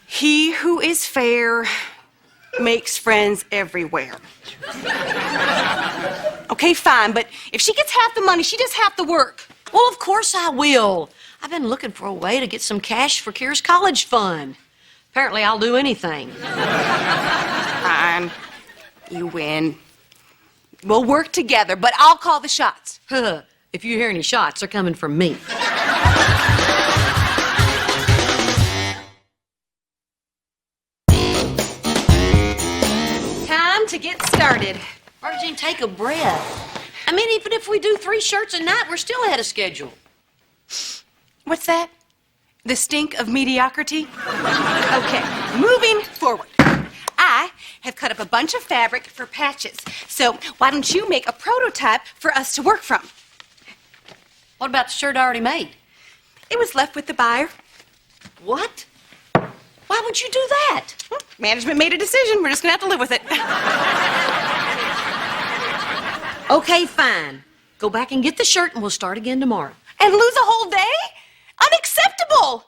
He who is fair makes friends everywhere. Okay, fine, but if she gets half the money, she does half the work. Well, of course I will. I've been looking for a way to get some cash for Kira's college fund. Apparently, I'll do anything. Fine. You win. We'll work together, but I'll call the shots. If you hear any shots, they're coming from me. Time to get started. Barbara Jean, take a breath. I mean, even if we do 3 shirts a night, we're still ahead of schedule. What's that? The stink of mediocrity? Okay, moving forward. I have cut up a bunch of fabric for patches. So why don't you make a prototype for us to work from? What about the shirt I already made? It was left with the buyer. What? Why would you do that? Well, management made a decision. We're just gonna have to live with it. Okay, fine. Go back and get the shirt and we'll start again tomorrow. And lose a whole day? Unacceptable!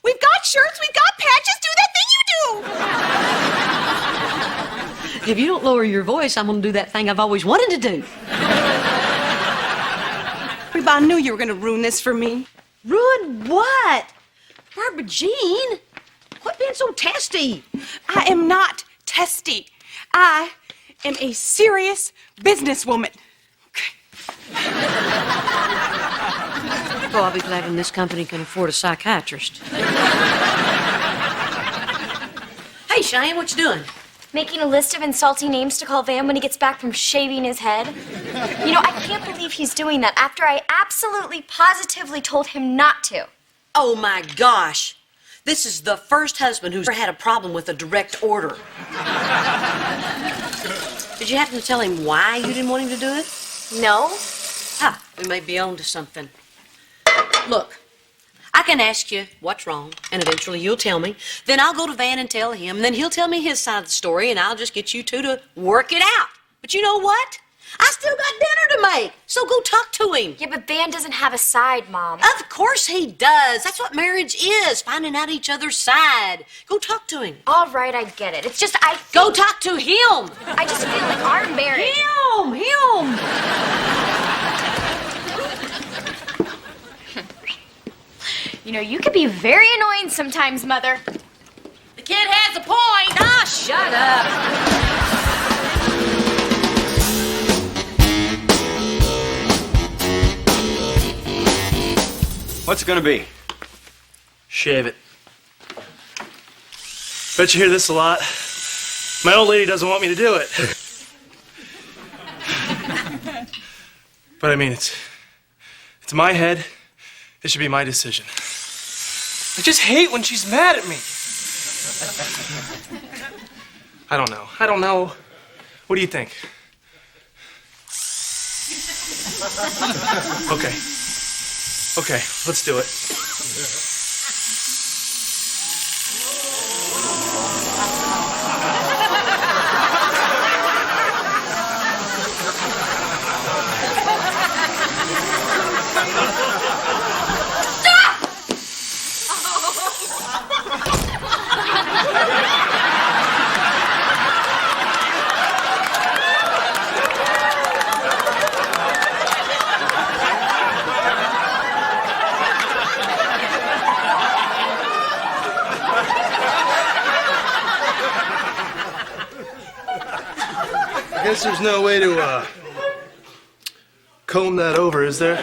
We've got shirts, we've got patches, do that thing you do! If you don't lower your voice, I'm gonna do that thing I've always wanted to do. Reba, I knew you were gonna ruin this for me. Ruin what? Barbara Jean, quit being so testy. I am not testy. I am a serious businesswoman. Oh, I'll be glad when this company can afford a psychiatrist. Hey, Cheyenne, what you doing? Making a list of insulting names to call Van when he gets back from shaving his head. You know, I can't believe he's doing that after I absolutely, positively told him not to. Oh, my gosh. This is the first husband who's ever had a problem with a direct order. Did you happen to tell him why you didn't want him to do it? No. Ah, we may be on to something. Look, I can ask you what's wrong, and eventually you'll tell me. Then I'll go to Van and tell him, and then he'll tell me his side of the story, and I'll just get you two to work it out. But you know what? I still got dinner to make, so go talk to him. Yeah, but Van doesn't have a side, Mom. Of course he does. That's what marriage is, finding out each other's side. Go talk to him. All right, I get it. It's just Go talk to him. I just feel like our marriage... Him. You know, you can be very annoying sometimes, Mother. The kid has a point. Ah, shut up. What's it gonna be? Shave it. Bet you hear this a lot. My old lady doesn't want me to do it. But I mean, it's my head. It should be my decision. I just hate when she's mad at me. I don't know. What do you think? Okay, let's do it. I guess there's no way to comb that over, is there?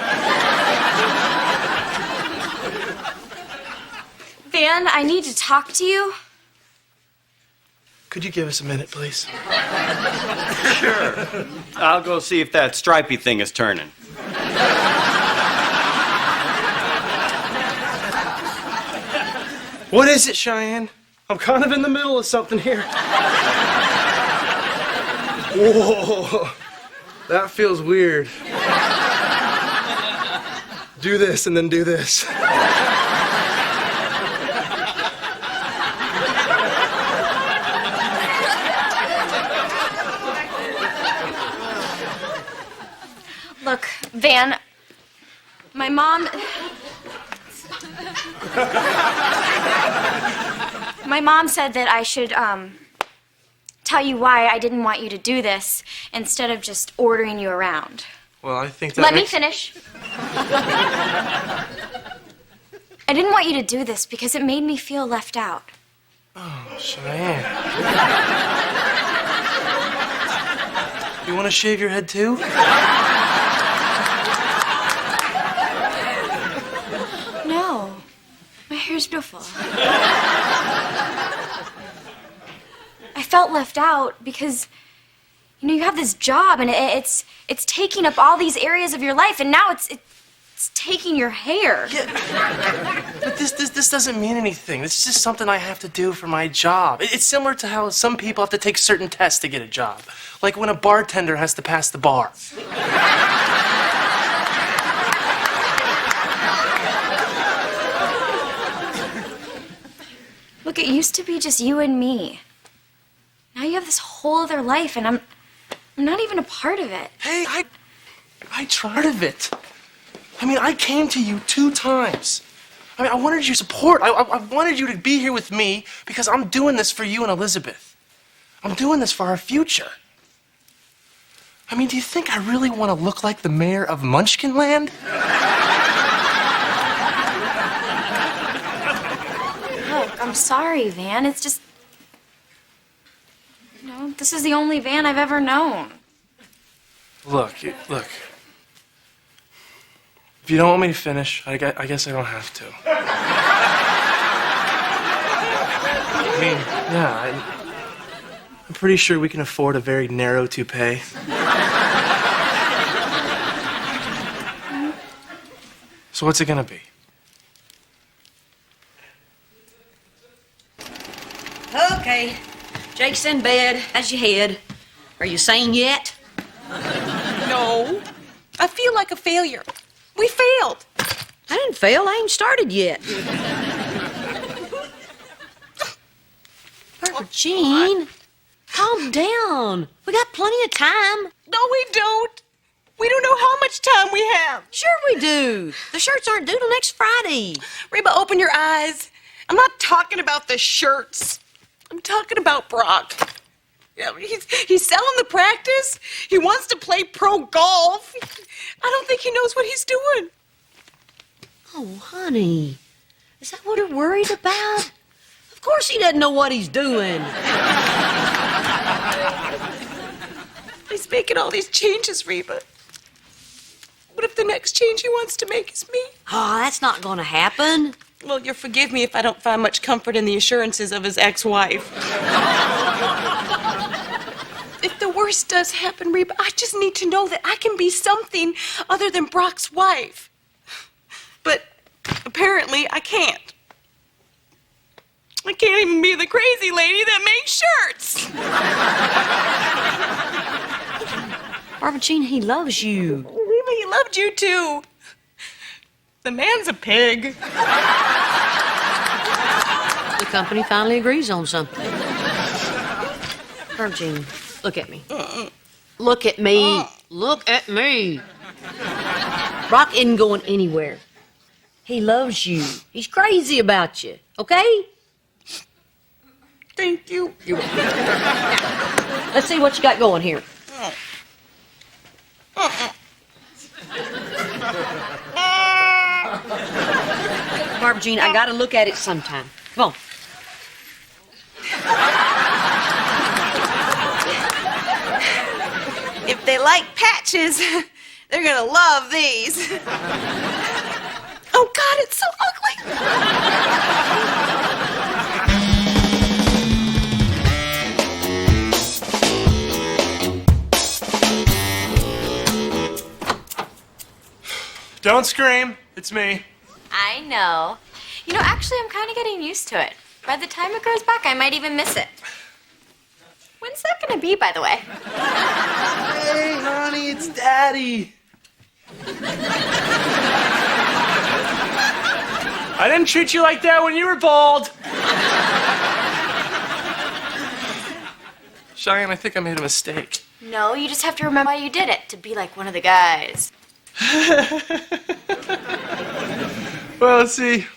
Van, I need to talk to you. Could you give us a minute, please? Sure. I'll go see if that stripy thing is turning. What is it, Cheyenne? I'm kind of in the middle of something here. Whoa, that feels weird. Do this and then do this. Look, Van, my mom... My mom said that I should, tell you why I didn't want you to do this instead of just ordering you around. Well, I think that Let me finish. I didn't want you to do this because it made me feel left out. Oh, Cheyenne. You want to shave your head too? No. My hair's beautiful. I felt left out because, you know, you have this job and it's taking up all these areas of your life, and now it's taking your hair. Yeah. But this doesn't mean anything. This is just something I have to do for my job. It's similar to how some people have to take certain tests to get a job. Like when a bartender has to pass the bar. Look, it used to be just you and me. Now you have this whole other life, and I'm not even a part of it. Hey, I tried of it. I mean, I came to you 2 times. I mean, I wanted your support. I wanted you to be here with me because I'm doing this for you and Elizabeth. I'm doing this for our future. I mean, do you think I really want to look like the mayor of Munchkinland? Look, I'm sorry, Van. It's just... This is the only van I've ever known. Look. If you don't want me to finish, I guess I don't have to. I mean, yeah, I'm pretty sure we can afford a very narrow toupee. So what's it gonna be? Okay. Jake's in bed. How's your head? Are you sane yet? No. I feel like a failure. We failed. I didn't fail. I ain't started yet. Jean, calm down. We got plenty of time. No, we don't. We don't know how much time we have. Sure we do. The shirts aren't due till next Friday. Reba, open your eyes. I'm not talking about the shirts. I'm talking about Brock. Yeah, he's selling the practice. He wants to play pro golf. I don't think he knows what he's doing. Oh, honey. Is that what you're worried about? Of course he doesn't know what he's doing. He's making all these changes, Reba. What if the next change he wants to make is me? Oh, that's not going to happen. Well, you'll forgive me if I don't find much comfort in the assurances of his ex-wife. If the worst does happen, Reba, I just need to know that I can be something other than Brock's wife. But apparently I can't. I can't even be the crazy lady that makes shirts. Barbara Jean, he loves you. Reba, he loved you too. The man's a pig. The company finally agrees on something. Barbara Jean, look at me. Look at me. Look at me. Brock isn't going anywhere. He loves you. He's crazy about you, okay? Thank you. You're welcome. Now, let's see what you got going here. Barbara Jean, I gotta look at it sometime. Come on. If they like patches, they're gonna love these. Oh God, it's so ugly. Don't scream. It's me. I know. You know, actually, I'm kind of getting used to it. By the time it grows back, I might even miss it. When's that gonna be, by the way? Hey, honey, it's Daddy. I didn't treat you like that when you were bald. Cheyenne, I think I made a mistake. No, you just have to remember why you did it, to be like one of the guys. Well, see,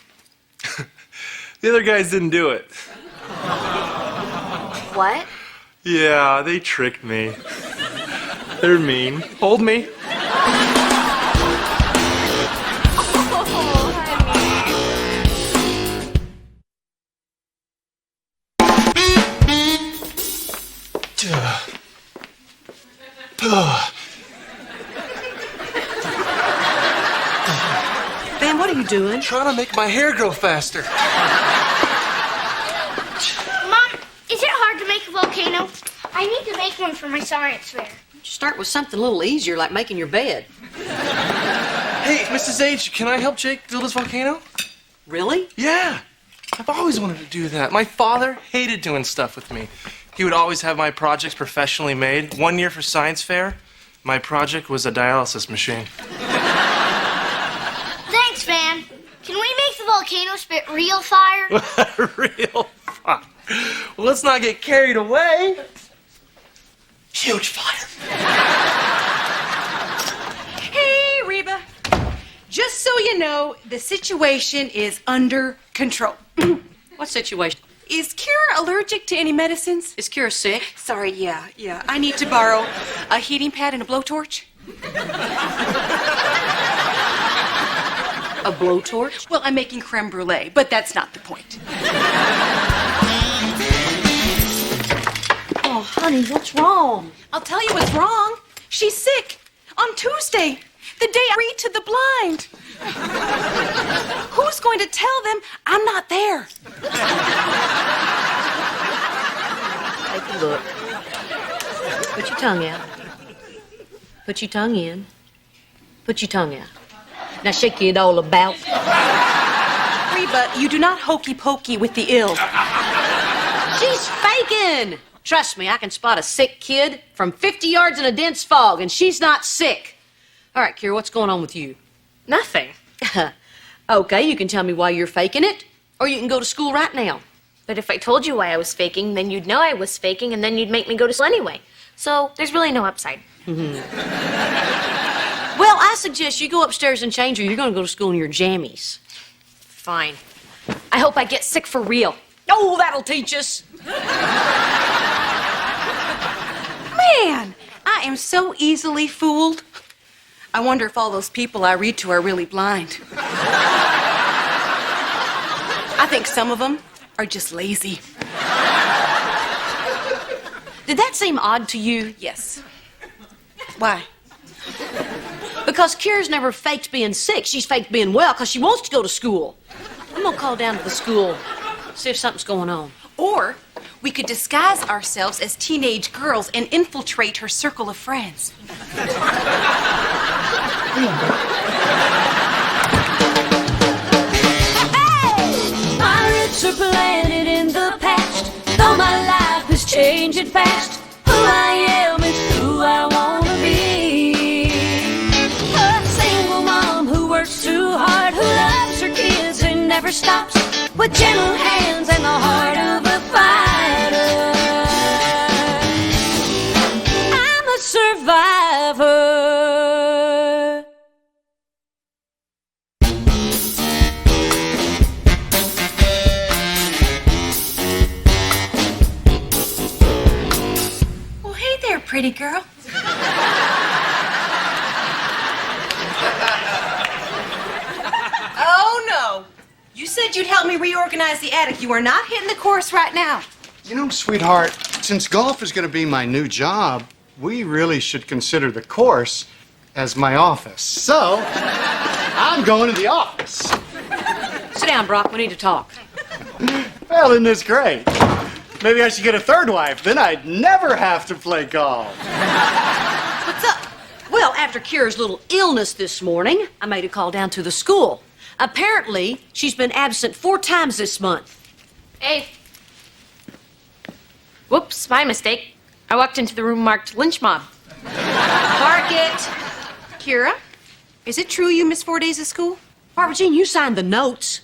the other guys didn't do it. What? Yeah, they tricked me. They're mean. Hold me. Ben, what are you doing? Trying to make my hair grow faster. Mom, is it hard to make a volcano? I need to make one for my science fair. Start with something a little easier, like making your bed. Hey, Mrs. H, can I help Jake build his volcano? Really? Yeah. I've always wanted to do that. My father hated doing stuff with me. He would always have my projects professionally made. One year for science fair, my project was a dialysis machine. Thanks, Van. Can we make the volcano spit real fire? Real fire. Well, let's not get carried away. Huge fire. Hey, Reba. Just so you know, the situation is under control. What situation? Is Kira allergic to any medicines? Is Kira sick? Sorry, yeah. I need to borrow a heating pad and a blowtorch. A blowtorch? Well, I'm making creme brulee, but that's not the point. Oh, honey, what's wrong? I'll tell you what's wrong. She's sick. On Tuesday, the day I read to the blind. Who's going to tell them I'm not there? Take a look. Put your tongue out. Put your tongue in. Put your tongue out. Now shake it all about. Reba, you do not hokey pokey with the ill. She's faking. Trust me, I can spot a sick kid from 50 yards in a dense fog, and she's not sick. All right, Kira, what's going on with you? Nothing. Okay, you can tell me why you're faking it, or you can go to school right now. But if I told you why I was faking, then you'd know I was faking, and then you'd make me go to school anyway. So there's really no upside. Well, I suggest you go upstairs and change, or you're going to go to school in your jammies. Fine. I hope I get sick for real. Oh, that'll teach us. Man, I am so easily fooled. I wonder if all those people I read to are really blind. I think some of them are just lazy. Did that seem odd to you? Yes. Why? Because Kira's never faked being sick. She's faked being well because she wants to go to school. I'm going to call down to the school, see if something's going on. Or we could disguise ourselves as teenage girls and infiltrate her circle of friends. Pirates are planted in the past. Though my life is changing fast, who I am is who I wanna be. A single mom who works too hard, who loves her kids and never stops, with gentle hands and the heart of a fighter. I'm a survivor. Pretty girl. Oh, no. You said you'd help me reorganize the attic. You are not hitting the course right now. You know, sweetheart, since golf is going to be my new job, we really should consider the course as my office. So, I'm going to the office. Sit down, Brock. We need to talk. Well, isn't this great? Maybe I should get a third wife. Then I'd never have to play golf. What's up? Well, after Kira's little illness this morning, I made a call down to the school. Apparently, she's been absent 4 times this month. Hey. Whoops, my mistake. I walked into the room marked lynch mob. Park it. Kira, is it true you missed 4 days of school? Barbara Jean, you signed the notes.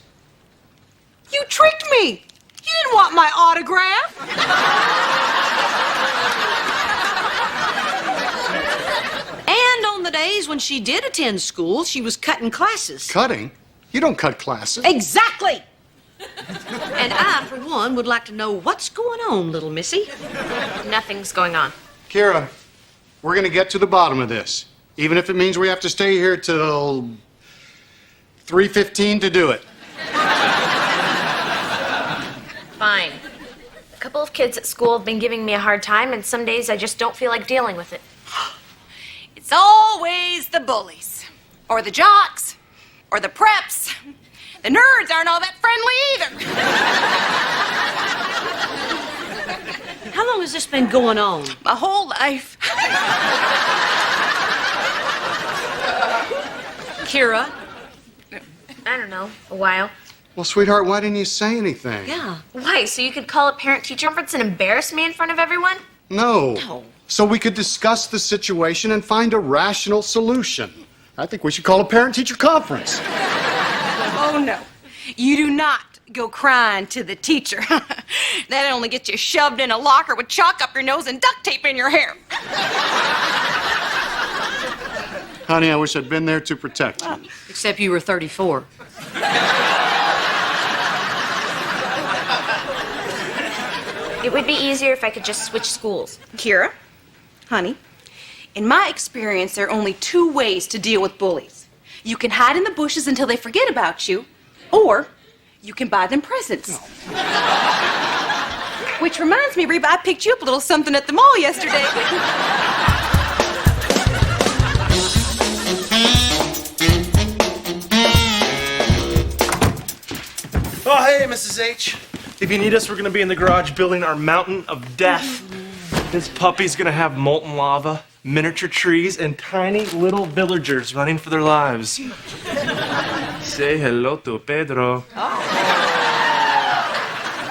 You tricked me. You didn't want my autograph. And on the days when she did attend school, she was cutting classes. Cutting? You don't cut classes. Exactly. And I, for one, would like to know what's going on, little missy. Nothing's going on. Kira, we're going to get to the bottom of this, even if it means we have to stay here till 3:15 to do it. Fine. A couple of kids at school have been giving me a hard time, and some days I just don't feel like dealing with it. It's always the bullies, or the jocks, or the preps. The nerds aren't all that friendly either. How long has this been going on? My whole life. Kira? I don't know, a while. Well, sweetheart, why didn't you say anything? Yeah. Why, so you could call a parent-teacher conference and embarrass me in front of everyone? No. No. So we could discuss the situation and find a rational solution. I think we should call a parent-teacher conference. Oh, no. You do not go crying to the teacher. That'd only get you shoved in a locker with chalk up your nose and duct tape in your hair. Honey, I wish I'd been there to protect you. Except you were 34. It would be easier if I could just switch schools. Kira, honey, in my experience, there are only 2 ways to deal with bullies. You can hide in the bushes until they forget about you, or you can buy them presents. Which reminds me, Reba, I picked you up a little something at the mall yesterday. Oh, hey, Mrs. H. If you need us, we're gonna be in the garage building our mountain of death. This puppy's gonna have molten lava, miniature trees, and tiny little villagers running for their lives. Say hello to Pedro.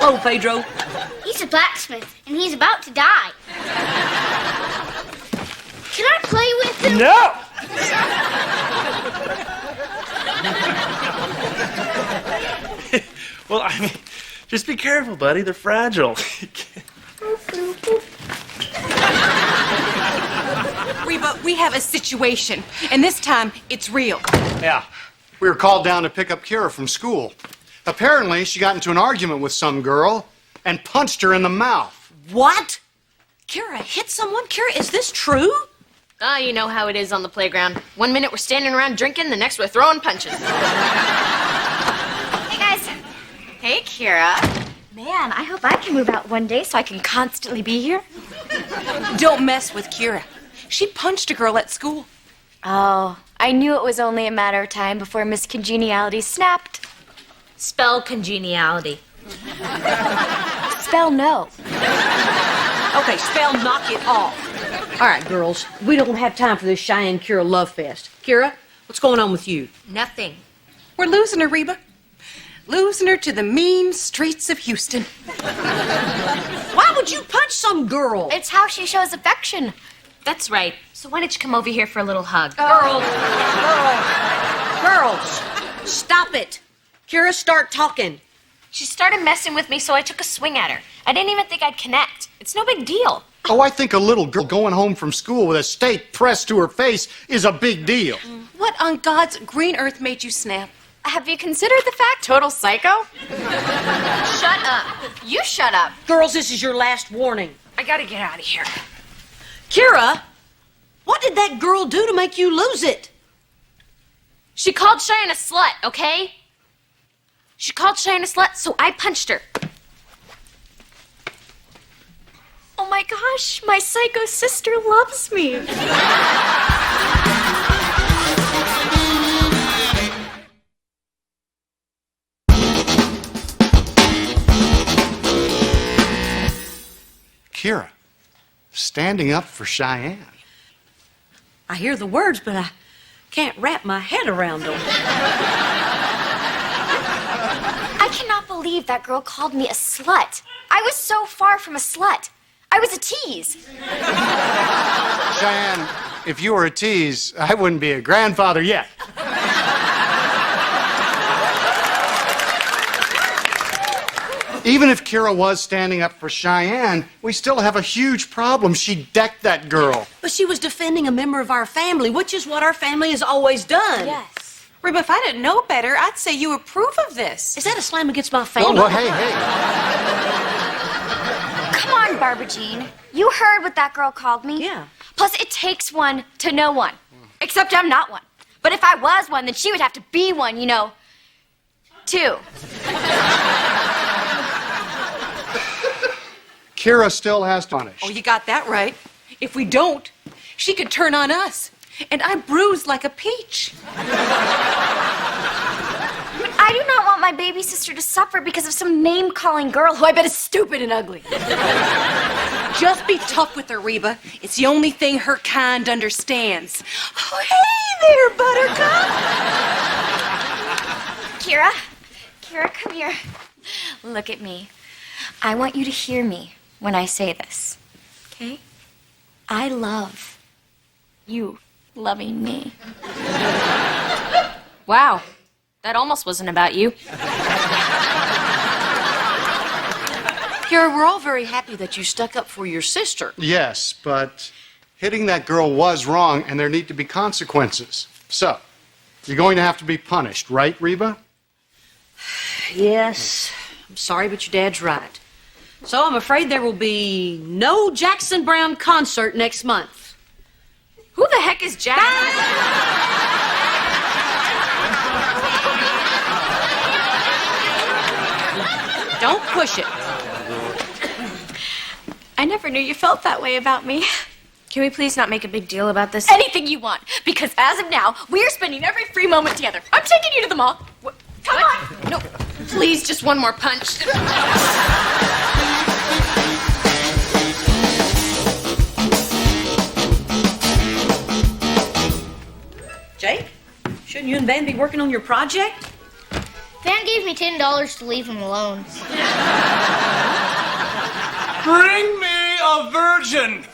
Hello, Pedro. He's a blacksmith, and he's about to die. Can I play with him? No! Well, I mean, just be careful, buddy. They're fragile. Reba, we have a situation, and this time it's real. Yeah. We were called down to pick up Kira from school. Apparently, she got into an argument with some girl and punched her in the mouth. What? Kira hit someone? Kira, is this true? Ah, you know how it is on the playground. One minute we're standing around drinking, the next we're throwing punches. Hey, guys. Hey, Kira. Man, I hope I can move out one day so I can constantly be here. Don't mess with Kira. She punched a girl at school. Oh, I knew it was only a matter of time before Miss Congeniality snapped. Spell congeniality. Spell no. Okay, spell knock it off. All right, girls, we don't have time for this Cheyenne Kira love fest. Kira, what's going on with you? Nothing. We're losing her, Reba. Losing her to the mean streets of Houston. Why would you punch some girl? It's how she shows affection. That's right. So why don't you come over here for a little hug? Girls, stop it. Kira, start talking. She started messing with me, so I took a swing at her. I didn't even think I'd connect. It's no big deal. Oh, I think a little girl going home from school with a steak pressed to her face is a big deal. What on God's green earth made you snap? Have you considered the fact total psycho? Shut up. You shut up. Girls, this is your last warning. I gotta get out of here. Kira, what did that girl do to make you lose it? She called Cheyenne a slut, okay? She called Cheyenne a slut, so I punched her. Oh my gosh, my psycho sister loves me. Kira, standing up for Cheyenne. I hear the words, but I can't wrap my head around them. I cannot believe that girl called me a slut. I was so far from a slut. I was a tease. Cheyenne, if you were a tease, I wouldn't be a grandfather yet. Even if Kira was standing up for Cheyenne, we still have a huge problem. She decked that girl. But she was defending a member of our family, which is what our family has always done. Yes. Reba, if I didn't know better, I'd say you approve of this. Is that a slam against my family? Well, hey. Come on, Barbara Jean. You heard what that girl called me? Yeah. Plus, it takes one to know one. Except I'm not one. But if I was one, then she would have to be one, you know. Two. Kira still has to punish. Oh, you got that right. If we don't, she could turn on us. And I'm bruised like a peach. I do not want my baby sister to suffer because of some name-calling girl who I bet is stupid and ugly. Just be tough with her, Reba. It's the only thing her kind understands. Oh, hey there, Buttercup. Kira, come here. Look at me. I want you to hear me when I say this, okay? I love you loving me. Wow, that almost wasn't about you. Kira, we're all very happy that you stuck up for your sister. Yes, but hitting that girl was wrong, and there need to be consequences. So, you're going to have to be punished, right, Reba? Yes. I'm sorry, but your dad's right. So I'm afraid there will be no Jackson Browne concert next month. Who the heck is Jack? Don't push it. I never knew you felt that way about me. Can we please not make a big deal about this? Anything you want, because as of now, we're spending every free moment together. I'm taking you to the mall. Come on. No, please, just one more punch. Jake, shouldn't you and Van be working on your project? Van gave me $10 to leave him alone. Bring me a virgin!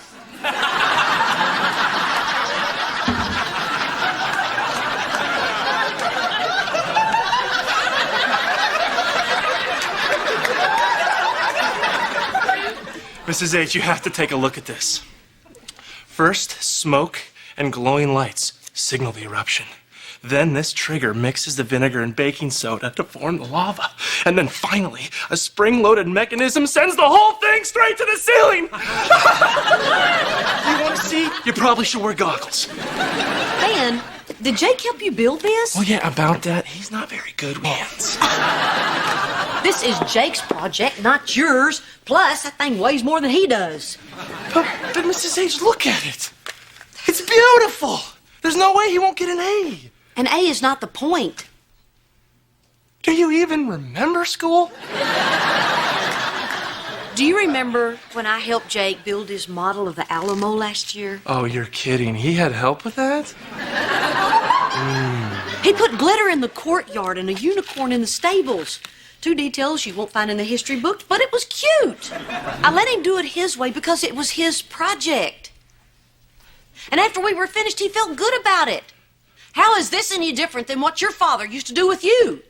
Mrs. H, you have to take a look at this. First, smoke and glowing lights signal the eruption. Then this trigger mixes the vinegar and baking soda to form the lava. And then finally, a spring-loaded mechanism sends the whole thing straight to the ceiling! You want to see? You probably should wear goggles. Van, did Jake help you build this? Well, yeah, about that, he's not very good with hands. This is Jake's project, not yours. Plus, that thing weighs more than he does. But Mrs. H, look at it. It's beautiful. There's no way he won't get an A. An A is not the point. Do you even remember school? Do you remember when I helped Jake build his model of the Alamo last year? Oh, you're kidding. He had help with that? He put glitter in the courtyard and a unicorn in the stables. 2 details you won't find in the history books, but it was cute. I let him do it his way because it was his project. And after we were finished, he felt good about it. How is this any different than what your father used to do with you?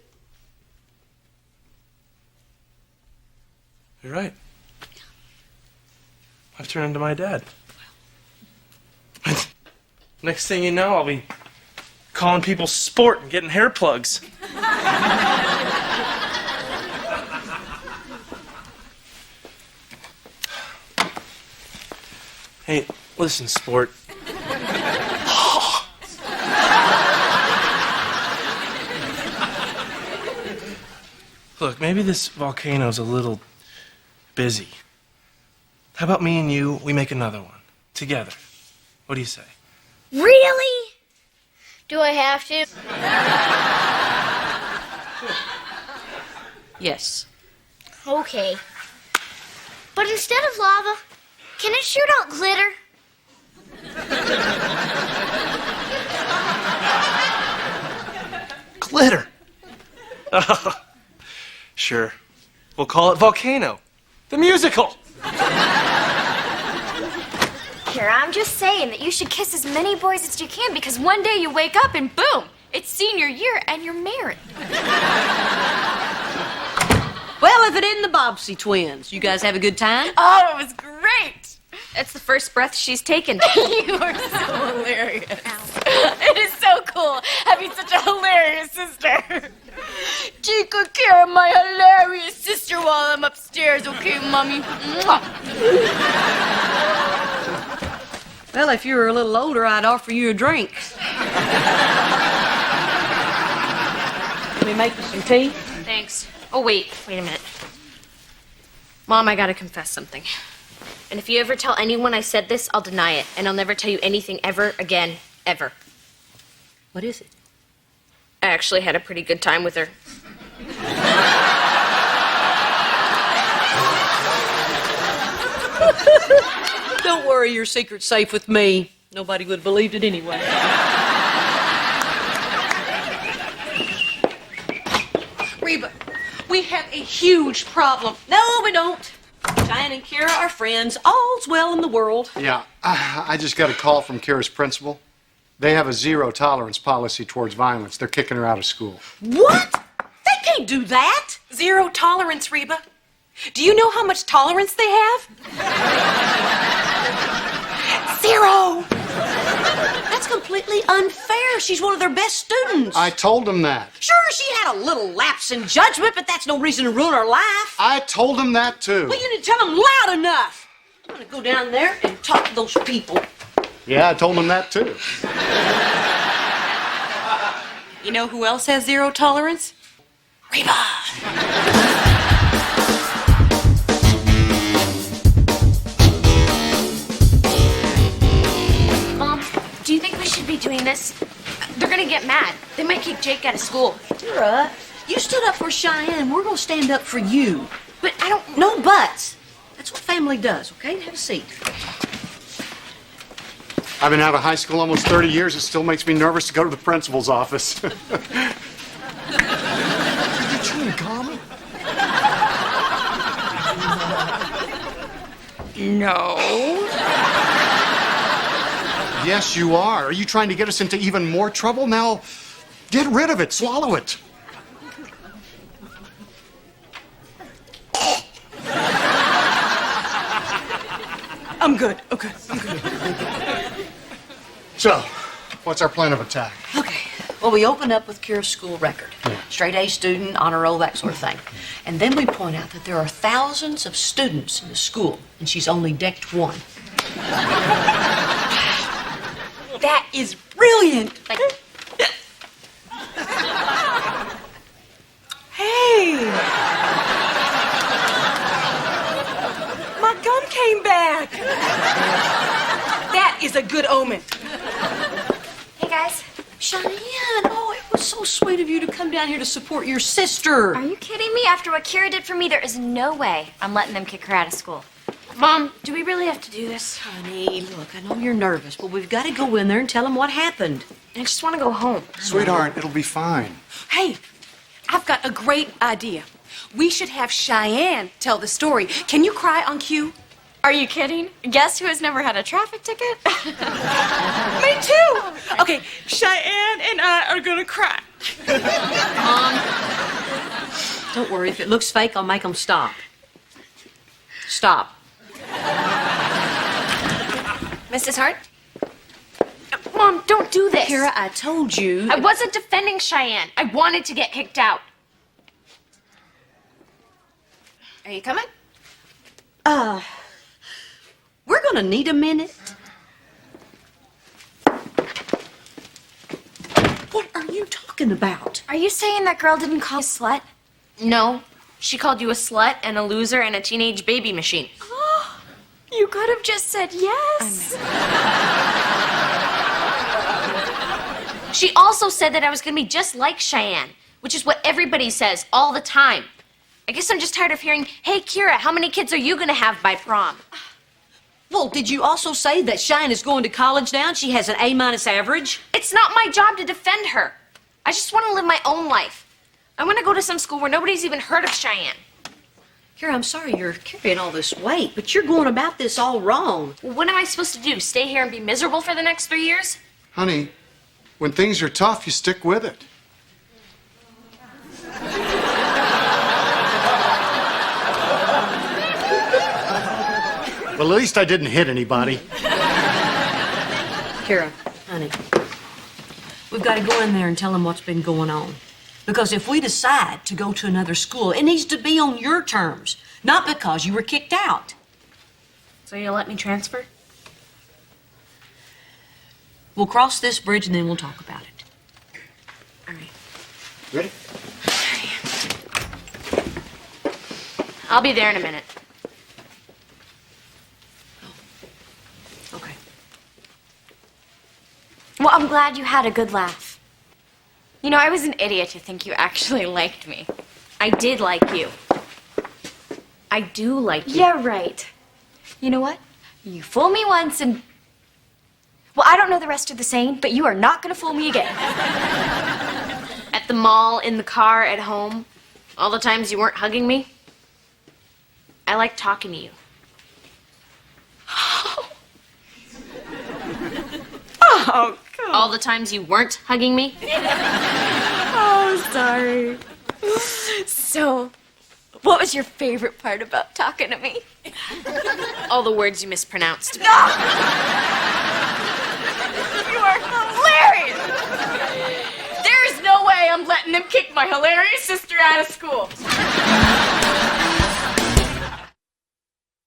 You're right. I've turned into my dad. Next thing you know, I'll be calling people sport and getting hair plugs. Hey, listen, sport. Look, maybe this volcano's a little busy. How about me and you, we make another one, together? What do you say? Really? Do I have to? Yes. Okay. But instead of lava, can it shoot out glitter? Glitter. Sure. We'll call it Volcano. The musical. Here, I'm just saying that you should kiss as many boys as you can because one day you wake up and boom, it's senior year and you're married. Well, if it isn't the Bobbsey twins, you guys have a good time? Oh, it was great. It's the first breath she's taken. You are so hilarious. It is so cool having such a hilarious sister. Take good care of my hilarious sister while I'm upstairs, okay, Mommy? Well, if you were a little older, I'd offer you a drink. Let me make you some tea. Thanks. Oh, wait a minute. Mom, I gotta confess something. And if you ever tell anyone I said this, I'll deny it. And I'll never tell you anything ever again, ever. What is it? I actually had a pretty good time with her. Don't worry, your secret's safe with me. Nobody would have believed it anyway. Reba, we have a huge problem. No, we don't. Cheyenne and Kira are friends. All's well in the world. Yeah, I just got a call from Kira's principal. They have a zero-tolerance policy towards violence. They're kicking her out of school. What? They can't do that. Zero tolerance, Reba. Do you know how much tolerance they have? 0. That's completely unfair. She's one of their best students. I told them that. Sure, she had a little lapse in judgment, but that's no reason to ruin her life. I told them that, too. Well, you didn't tell them loud enough. I'm going to go down there and talk to those people. Yeah, I told them that, too. You know who else has zero tolerance? Reba. doing this. They're gonna get mad. They might kick Jake out of school. Kira, you stood up for Cheyenne. We're going to stand up for you. But I don't... No buts. That's what family does, okay? Have a seat. I've been out of high school almost 30 years. It still makes me nervous to go to the principal's office. Did you chew gum? No. Yes, you are. Are you trying to get us into even more trouble? Now, get rid of it. Swallow it. I'm good. Okay, I'm good. So, what's our plan of attack? Okay. Well, we open up with Kira's school record. Straight A student, honor roll, that sort of thing. And then we point out that there are thousands of students in the school, and she's only decked one. That is brilliant. Hey. My gum came back. That is a good omen. Hey, guys. Cheyenne, oh, it was so sweet of you to come down here to support your sister. Are you kidding me? After what Kira did for me, there is no way I'm letting them kick her out of school. Mom, do we really have to do this? Honey, look, I know you're nervous, but we've got to go in there and tell them what happened. I just want to go home. Sweetheart, it'll be fine. Hey, I've got a great idea. We should have Cheyenne tell the story. Can you cry on cue? Are you kidding? Guess who has never had a traffic ticket? Me too. Okay, Cheyenne and I are gonna cry. Don't worry, if it looks fake, I'll make them stop. Stop. Mrs. Hart? Mom, don't do this. Kira, I told you. I wasn't defending Cheyenne. I wanted to get kicked out. Are you coming? We're gonna need a minute. What are you talking about? Are you saying that girl didn't call you a slut? No. She called you a slut and a loser and a teenage baby machine. Oh, you could have just said yes. She also said that I was going to be just like Cheyenne, which is what everybody says all the time. I guess I'm just tired of hearing, hey, Kira, how many kids are you going to have by prom? Well, did you also say that Cheyenne is going to college now and she has an A- average? It's not my job to defend her. I just want to live my own life. I want to go to some school where nobody's even heard of Cheyenne. Kira, I'm sorry you're carrying all this weight, but you're going about this all wrong. Well, what am I supposed to do? Stay here and be miserable for the next 3 years? Honey, when things are tough, you stick with it. Well, at least I didn't hit anybody. Kira, honey, we've got to go in there and tell them what's been going on. Because if we decide to go to another school, it needs to be on your terms, not because you were kicked out. So you'll let me transfer? We'll cross this bridge and then we'll talk about it. All right. Ready? I'll be there in a minute. Okay. Well, I'm glad you had a good laugh. You know, I was an idiot to think you actually liked me. I did like you. I do like you. Yeah, right. You know what? You fool me once and... Well, I don't know the rest of the saying, but you are not going to fool me again. At the mall, in the car, at home, all the times you weren't hugging me. I like talking to you. Oh, God. All the times you weren't hugging me. Oh, sorry. So, what was your favorite part about talking to me? All the words you mispronounced. You are hilarious! There's no way I'm letting them kick my hilarious sister out of school.